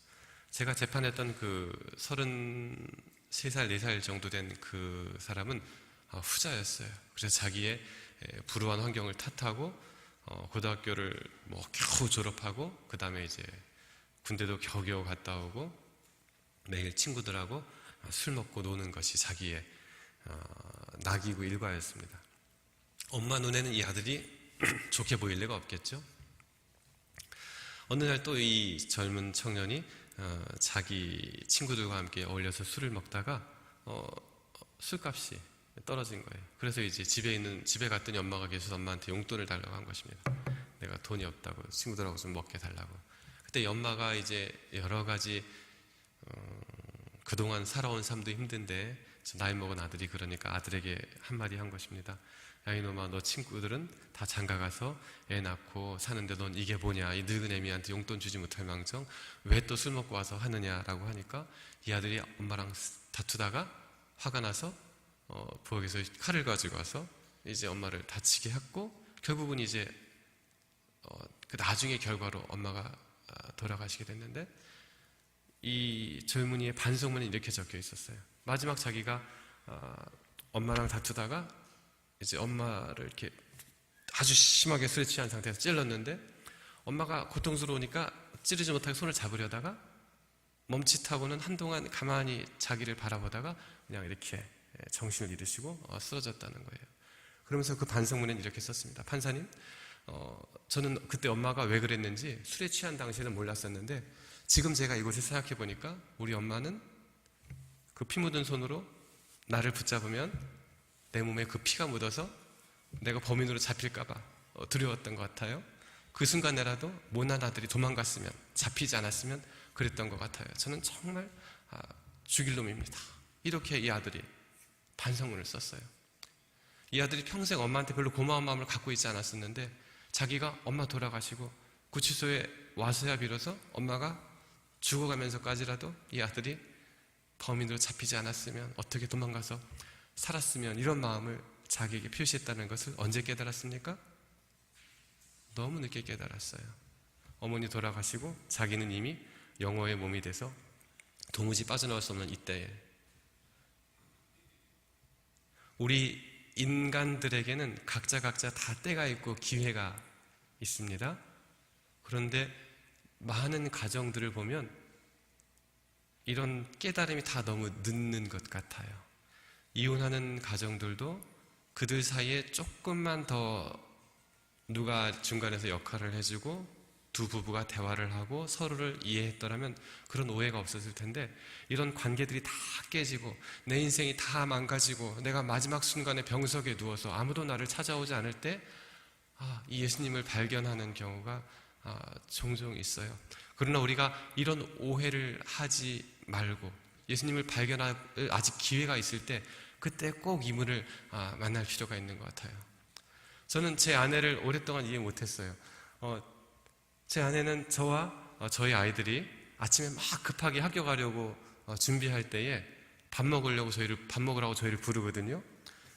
제가 재판했던 그 33살, 4살 정도 된 그 사람은 후자였어요. 그래서 자기의 불우한 환경을 탓하고 고등학교를 겨우 졸업하고 그 다음에 이제 군대도 겨우겨우 갔다 오고 매일 친구들하고 술 먹고 노는 것이 자기의 낙이고 일과였습니다. 엄마 눈에는 이 아들이 좋게 보일 리가 없겠죠. 어느 날 또 이 젊은 청년이 자기 친구들과 함께 어울려서 술을 먹다가 술값이 떨어진 거예요. 그래서 이제 집에 갔더니 엄마가 계셔서 엄마한테 용돈을 달라고 한 것입니다. 내가 돈이 없다고 친구들하고 좀 먹게 달라고. 그때 엄마가 이제 여러 가지 그동안 살아온 삶도 힘든데 나이 먹은 아들이 그러니까 아들에게 한마디 한 것입니다. 야 이놈아, 너 친구들은 다 장가가서 애 낳고 사는데 넌 이게 뭐냐, 이 늙은 애미한테 용돈 주지 못할 망정 왜 또 술 먹고 와서 하느냐라고 하니까 이 아들이 엄마랑 다투다가 화가 나서 부엌에서 칼을 가지고 와서 이제 엄마를 다치게 했고 결국은 이제 그 나중의 결과로 엄마가 돌아가시게 됐는데 이 젊은이의 반성문에 이렇게 적혀 있었어요. 마지막 자기가 엄마랑 다투다가 이제 엄마를 이렇게 아주 심하게 술에 취한 상태에서 찔렀는데 엄마가 고통스러우니까 찌르지 못하게 손을 잡으려다가 멈칫하고는 한동안 가만히 자기를 바라보다가 그냥 이렇게 정신을 잃으시고 쓰러졌다는 거예요. 그러면서 그 반성문에는 이렇게 썼습니다. 판사님, 저는 그때 엄마가 왜 그랬는지 술에 취한 당시에는 몰랐었는데 지금 제가 이곳에 생각해 보니까 우리 엄마는 그 피 묻은 손으로 나를 붙잡으면 내 몸에 그 피가 묻어서 내가 범인으로 잡힐까봐 두려웠던 것 같아요. 그 순간에라도 못난 아들이 도망갔으면, 잡히지 않았으면 그랬던 것 같아요. 저는 정말 죽일 놈입니다. 이렇게 이 아들이 반성문을 썼어요. 이 아들이 평생 엄마한테 별로 고마운 마음을 갖고 있지 않았었는데 자기가 엄마 돌아가시고 구치소에 와서야 비로소 엄마가 죽어가면서까지라도 이 아들이 범인으로 잡히지 않았으면, 어떻게 도망가서 살았으면, 이런 마음을 자기에게 표시했다는 것을 언제 깨달았습니까? 너무 늦게 깨달았어요. 어머니 돌아가시고 자기는 이미 영어의 몸이 돼서 도무지 빠져나올 수 없는 이때에 우리 인간들에게는 각자 다 때가 있고 기회가 있습니다. 그런데 많은 가정들을 보면 이런 깨달음이 다 너무 늦는 것 같아요. 이혼하는 가정들도 그들 사이에 조금만 더 누가 중간에서 역할을 해주고 두 부부가 대화를 하고 서로를 이해했더라면 그런 오해가 없었을 텐데 이런 관계들이 다 깨지고 내 인생이 다 망가지고 내가 마지막 순간에 병석에 누워서 아무도 나를 찾아오지 않을 때 이 예수님을 발견하는 경우가 종종 있어요. 그러나 우리가 이런 오해를 하지 말고 예수님을 발견할 아직 기회가 있을 때 그때 꼭 이분을 만날 필요가 있는 것 같아요. 저는 제 아내를 오랫동안 이해 못했어요. 제 아내는 저와 저희 아이들이 아침에 막 급하게 학교 가려고 준비할 때에 밥 먹으라고 저희를 부르거든요.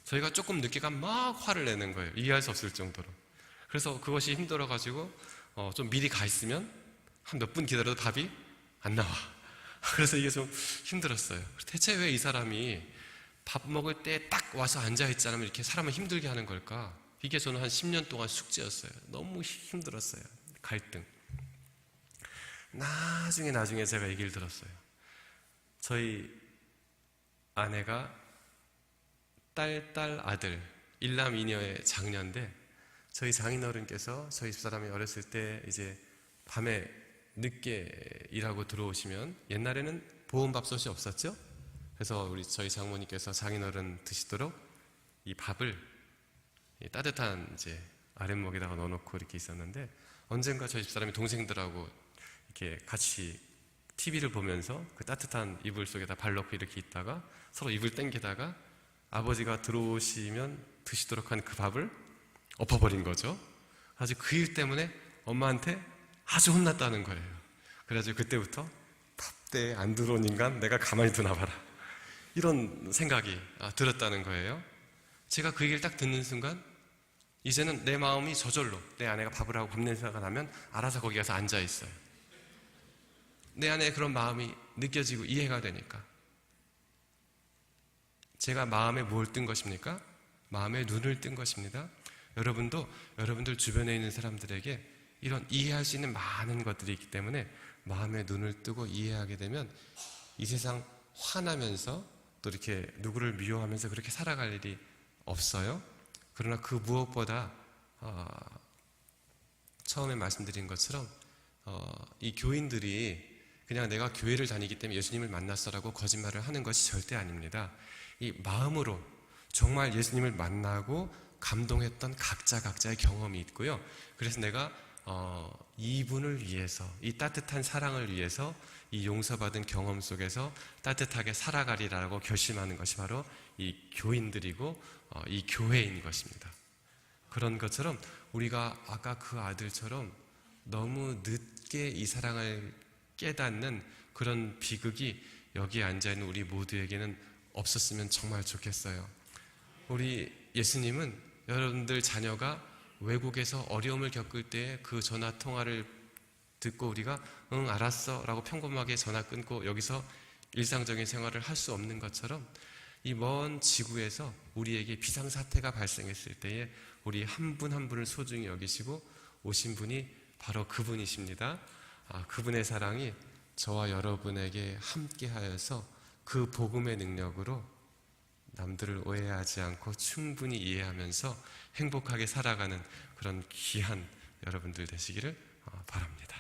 저희가 조금 늦게 가면 막 화를 내는 거예요. 이해할 수 없을 정도로. 그래서 그것이 힘들어가지고 좀 미리 가 있으면 한 몇 분 기다려도 밥이 안 나와. 그래서 이게 좀 힘들었어요. 대체 왜 이 사람이 밥 먹을 때 딱 와서 앉아있지 않으면 이렇게 사람을 힘들게 하는 걸까? 이게 저는 한 10년 동안 숙제였어요. 너무 힘들었어요. 갈등. 나중에 제가 얘기를 들었어요. 저희 아내가 딸, 아들, 일남 이녀의 장녀인데 저희 장인어른께서 저희 집사람이 어렸을 때 이제 밤에 늦게 일하고 들어오시면 옛날에는 보온밥솥이 없었죠? 그래서 우리 저희 장모님께서 장인어른 드시도록 이 밥을 이 따뜻한 이제 아랫목에다가 넣어놓고 이렇게 있었는데 언젠가 저희 집사람이 동생들하고 이렇게 같이 TV를 보면서 그 따뜻한 이불 속에다 발 넣고 이렇게 있다가 서로 입을 당기다가 아버지가 들어오시면 드시도록 한 그 밥을 엎어버린 거죠. 아주 그 일 때문에 엄마한테 아주 혼났다는 거예요. 그래가지고 그때부터 밥때에 안 들어온 인간 내가 가만히 두나 봐라. 이런 생각이 들었다는 거예요. 제가 그 얘기를 딱 듣는 순간 이제는 내 마음이 저절로 내 아내가 밥을 하고 밥 냄새가 나면 알아서 거기 가서 앉아 있어요. 내 안에 그런 마음이 느껴지고 이해가 되니까. 제가 마음에 뭘 뜬 것입니까? 마음에 눈을 뜬 것입니다. 여러분도 여러분들 주변에 있는 사람들에게 이런 이해할 수 있는 많은 것들이 있기 때문에 마음에 눈을 뜨고 이해하게 되면 이 세상 화나면서 또 이렇게 누구를 미워하면서 그렇게 살아갈 일이 없어요. 그러나 그 무엇보다 처음에 말씀드린 것처럼 이 교인들이 그냥 내가 교회를 다니기 때문에 예수님을 만났어라고 거짓말을 하는 것이 절대 아닙니다. 이 마음으로 정말 예수님을 만나고 감동했던 각자의 경험이 있고요. 그래서 내가 이분을 위해서, 이 따뜻한 사랑을 위해서 이 용서받은 경험 속에서 따뜻하게 살아가리라고 결심하는 것이 바로 이 교인들이고 이 교회인 것입니다. 그런 것처럼 우리가 아까 그 아들처럼 너무 늦게 이 사랑을 깨닫는 그런 비극이 여기에 앉아있는 우리 모두에게는 없었으면 정말 좋겠어요. 우리 예수님은 여러분들 자녀가 외국에서 어려움을 겪을 때 그 전화 통화를 듣고 우리가 응 알았어 라고 평범하게 전화 끊고 여기서 일상적인 생활을 할 수 없는 것처럼 이 먼 지구에서 우리에게 비상사태가 발생했을 때에 우리 한 분 한 분을 소중히 여기시고 오신 분이 바로 그분이십니다. 그분의 사랑이 저와 여러분에게 함께하여서 그 복음의 능력으로 남들을 오해하지 않고 충분히 이해하면서 행복하게 살아가는 그런 귀한 여러분들 되시기를 바랍니다.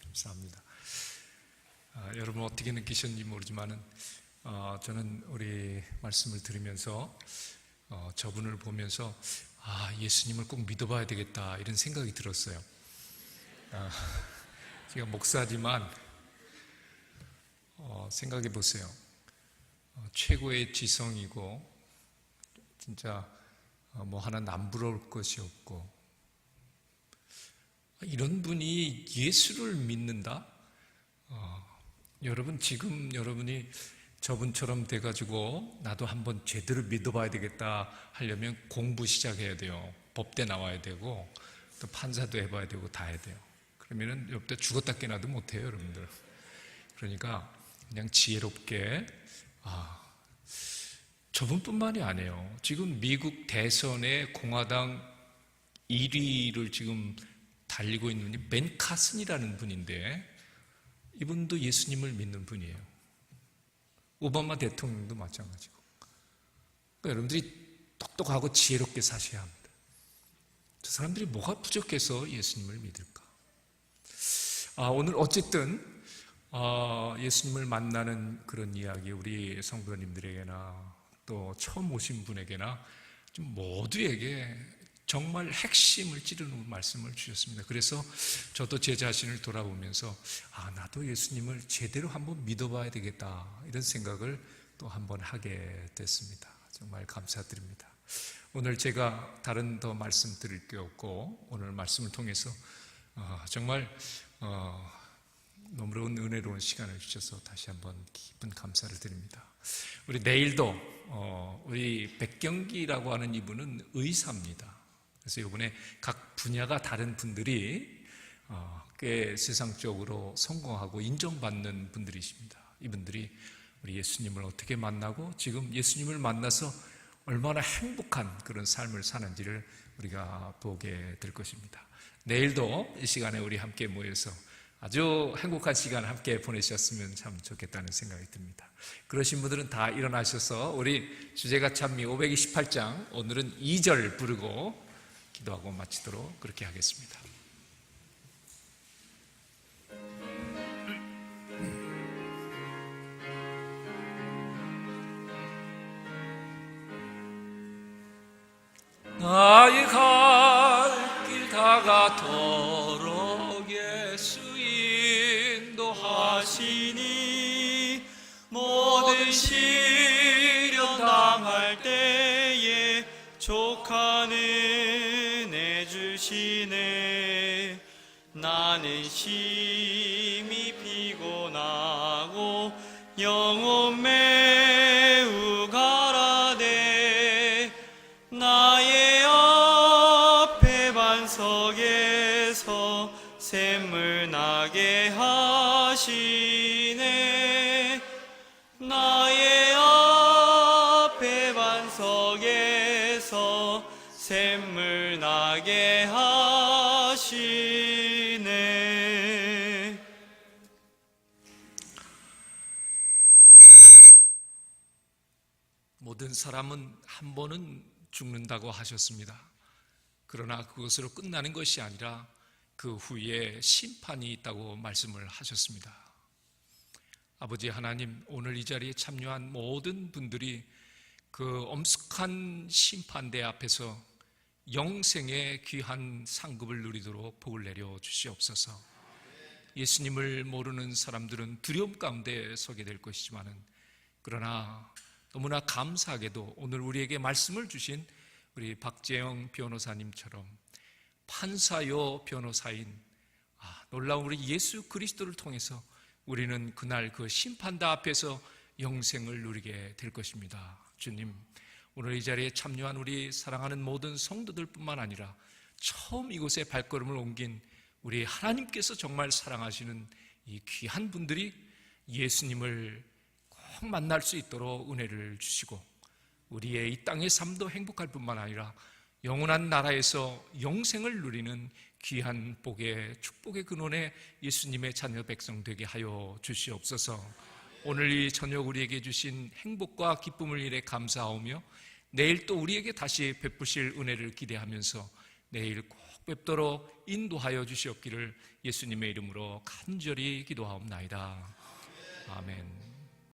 감사합니다. 여러분 어떻게 느끼셨는지 모르지만은 저는 우리 말씀을 들으면서 저분을 보면서 예수님을 꼭 믿어봐야 되겠다 이런 생각이 들었어요. 제가 목사지만 생각해 보세요. 최고의 지성이고 진짜 뭐 하나 남부러울 것이 없고 이런 분이 예수를 믿는다? 여러분 지금 여러분이 저분처럼 돼가지고 나도 한번 제대로 믿어봐야 되겠다 하려면 공부 시작해야 돼요. 법대 나와야 되고 또 판사도 해봐야 되고 다 해야 돼요. 그러면은 옆에 죽었다 깨나도 못해요, 여러분들. 그러니까 그냥 지혜롭게 저분뿐만이 아니에요. 지금 미국 대선의 공화당 1위를 지금 달리고 있는 분이 벤 카슨이라는 분인데 이분도 예수님을 믿는 분이에요. 오바마 대통령도 마찬가지고. 그러니까 여러분들이 똑똑하고 지혜롭게 사셔야 합니다. 저 사람들이 뭐가 부족해서 예수님을 믿을까? 오늘 어쨌든 예수님을 만나는 그런 이야기 우리 성도님들에게나 또 처음 오신 분에게나 좀 모두에게 정말 핵심을 찌르는 말씀을 주셨습니다. 그래서 저도 제 자신을 돌아보면서 나도 예수님을 제대로 한번 믿어봐야 되겠다 이런 생각을 또 한번 하게 됐습니다. 정말 감사드립니다. 오늘 제가 다른 더 말씀 드릴 게 없고 오늘 말씀을 통해서 정말 너무너무 은혜로운 시간을 주셔서 다시 한번 깊은 감사를 드립니다. 우리 내일도 우리 백경기라고 하는 이분은 의사입니다. 그래서 이번에 각 분야가 다른 분들이 꽤 세상적으로 성공하고 인정받는 분들이십니다. 이분들이 우리 예수님을 어떻게 만나고 지금 예수님을 만나서 얼마나 행복한 그런 삶을 사는지를 우리가 보게 될 것입니다. 내일도 이 시간에 우리 함께 모여서 아주 행복한 시간 함께 보내셨으면 참 좋겠다는 생각이 듭니다. 그러신 분들은 다 일어나셔서 우리 주제가 찬미 528장 오늘은 2절 부르고 기도하고 마치도록 그렇게 하겠습니다. 나의 갈 길 다가도록 예수 인도하시니 모든 시련 당할 때에 족한 은혜 주시네. 나는 심히 피곤하고 영혼 매우 가라데 나의 앞에 반석에서 샘물 나게 하시네. 나의 앞에 반석에서 샘물 나게 하시네. 모든 사람은 한 번은 죽는다고 하셨습니다. 그러나 그것으로 끝나는 것이 아니라 그 후에 심판이 있다고 말씀을 하셨습니다. 아버지 하나님, 오늘 이 자리에 참여한 모든 분들이 그 엄숙한 심판대 앞에서 영생의 귀한 상급을 누리도록 복을 내려 주시옵소서. 예수님을 모르는 사람들은 두려움 가운데 서게 될 것이지만은 그러나 너무나 감사하게도 오늘 우리에게 말씀을 주신 우리 박재영 변호사님처럼 판사요 변호사인 놀라운 우리 예수 그리스도를 통해서 우리는 그날 그 심판대 앞에서 영생을 누리게 될 것입니다. 주님, 오늘 이 자리에 참여한 우리 사랑하는 모든 성도들 뿐만 아니라 처음 이곳에 발걸음을 옮긴 우리 하나님께서 정말 사랑하시는 이 귀한 분들이 예수님을 꼭 만날 수 있도록 은혜를 주시고 우리의 이 땅의 삶도 행복할 뿐만 아니라 영원한 나라에서 영생을 누리는 귀한 복의 축복의 근원에 예수님의 자녀 백성 되게 하여 주시옵소서. 오늘 이 저녁 우리에게 주신 행복과 기쁨을 일에 감사하오며 내일 또 우리에게 다시 베푸실 은혜를 기대하면서 내일 꼭 뵙도록 인도하여 주시옵기를 예수님의 이름으로 간절히 기도하옵나이다. 아멘.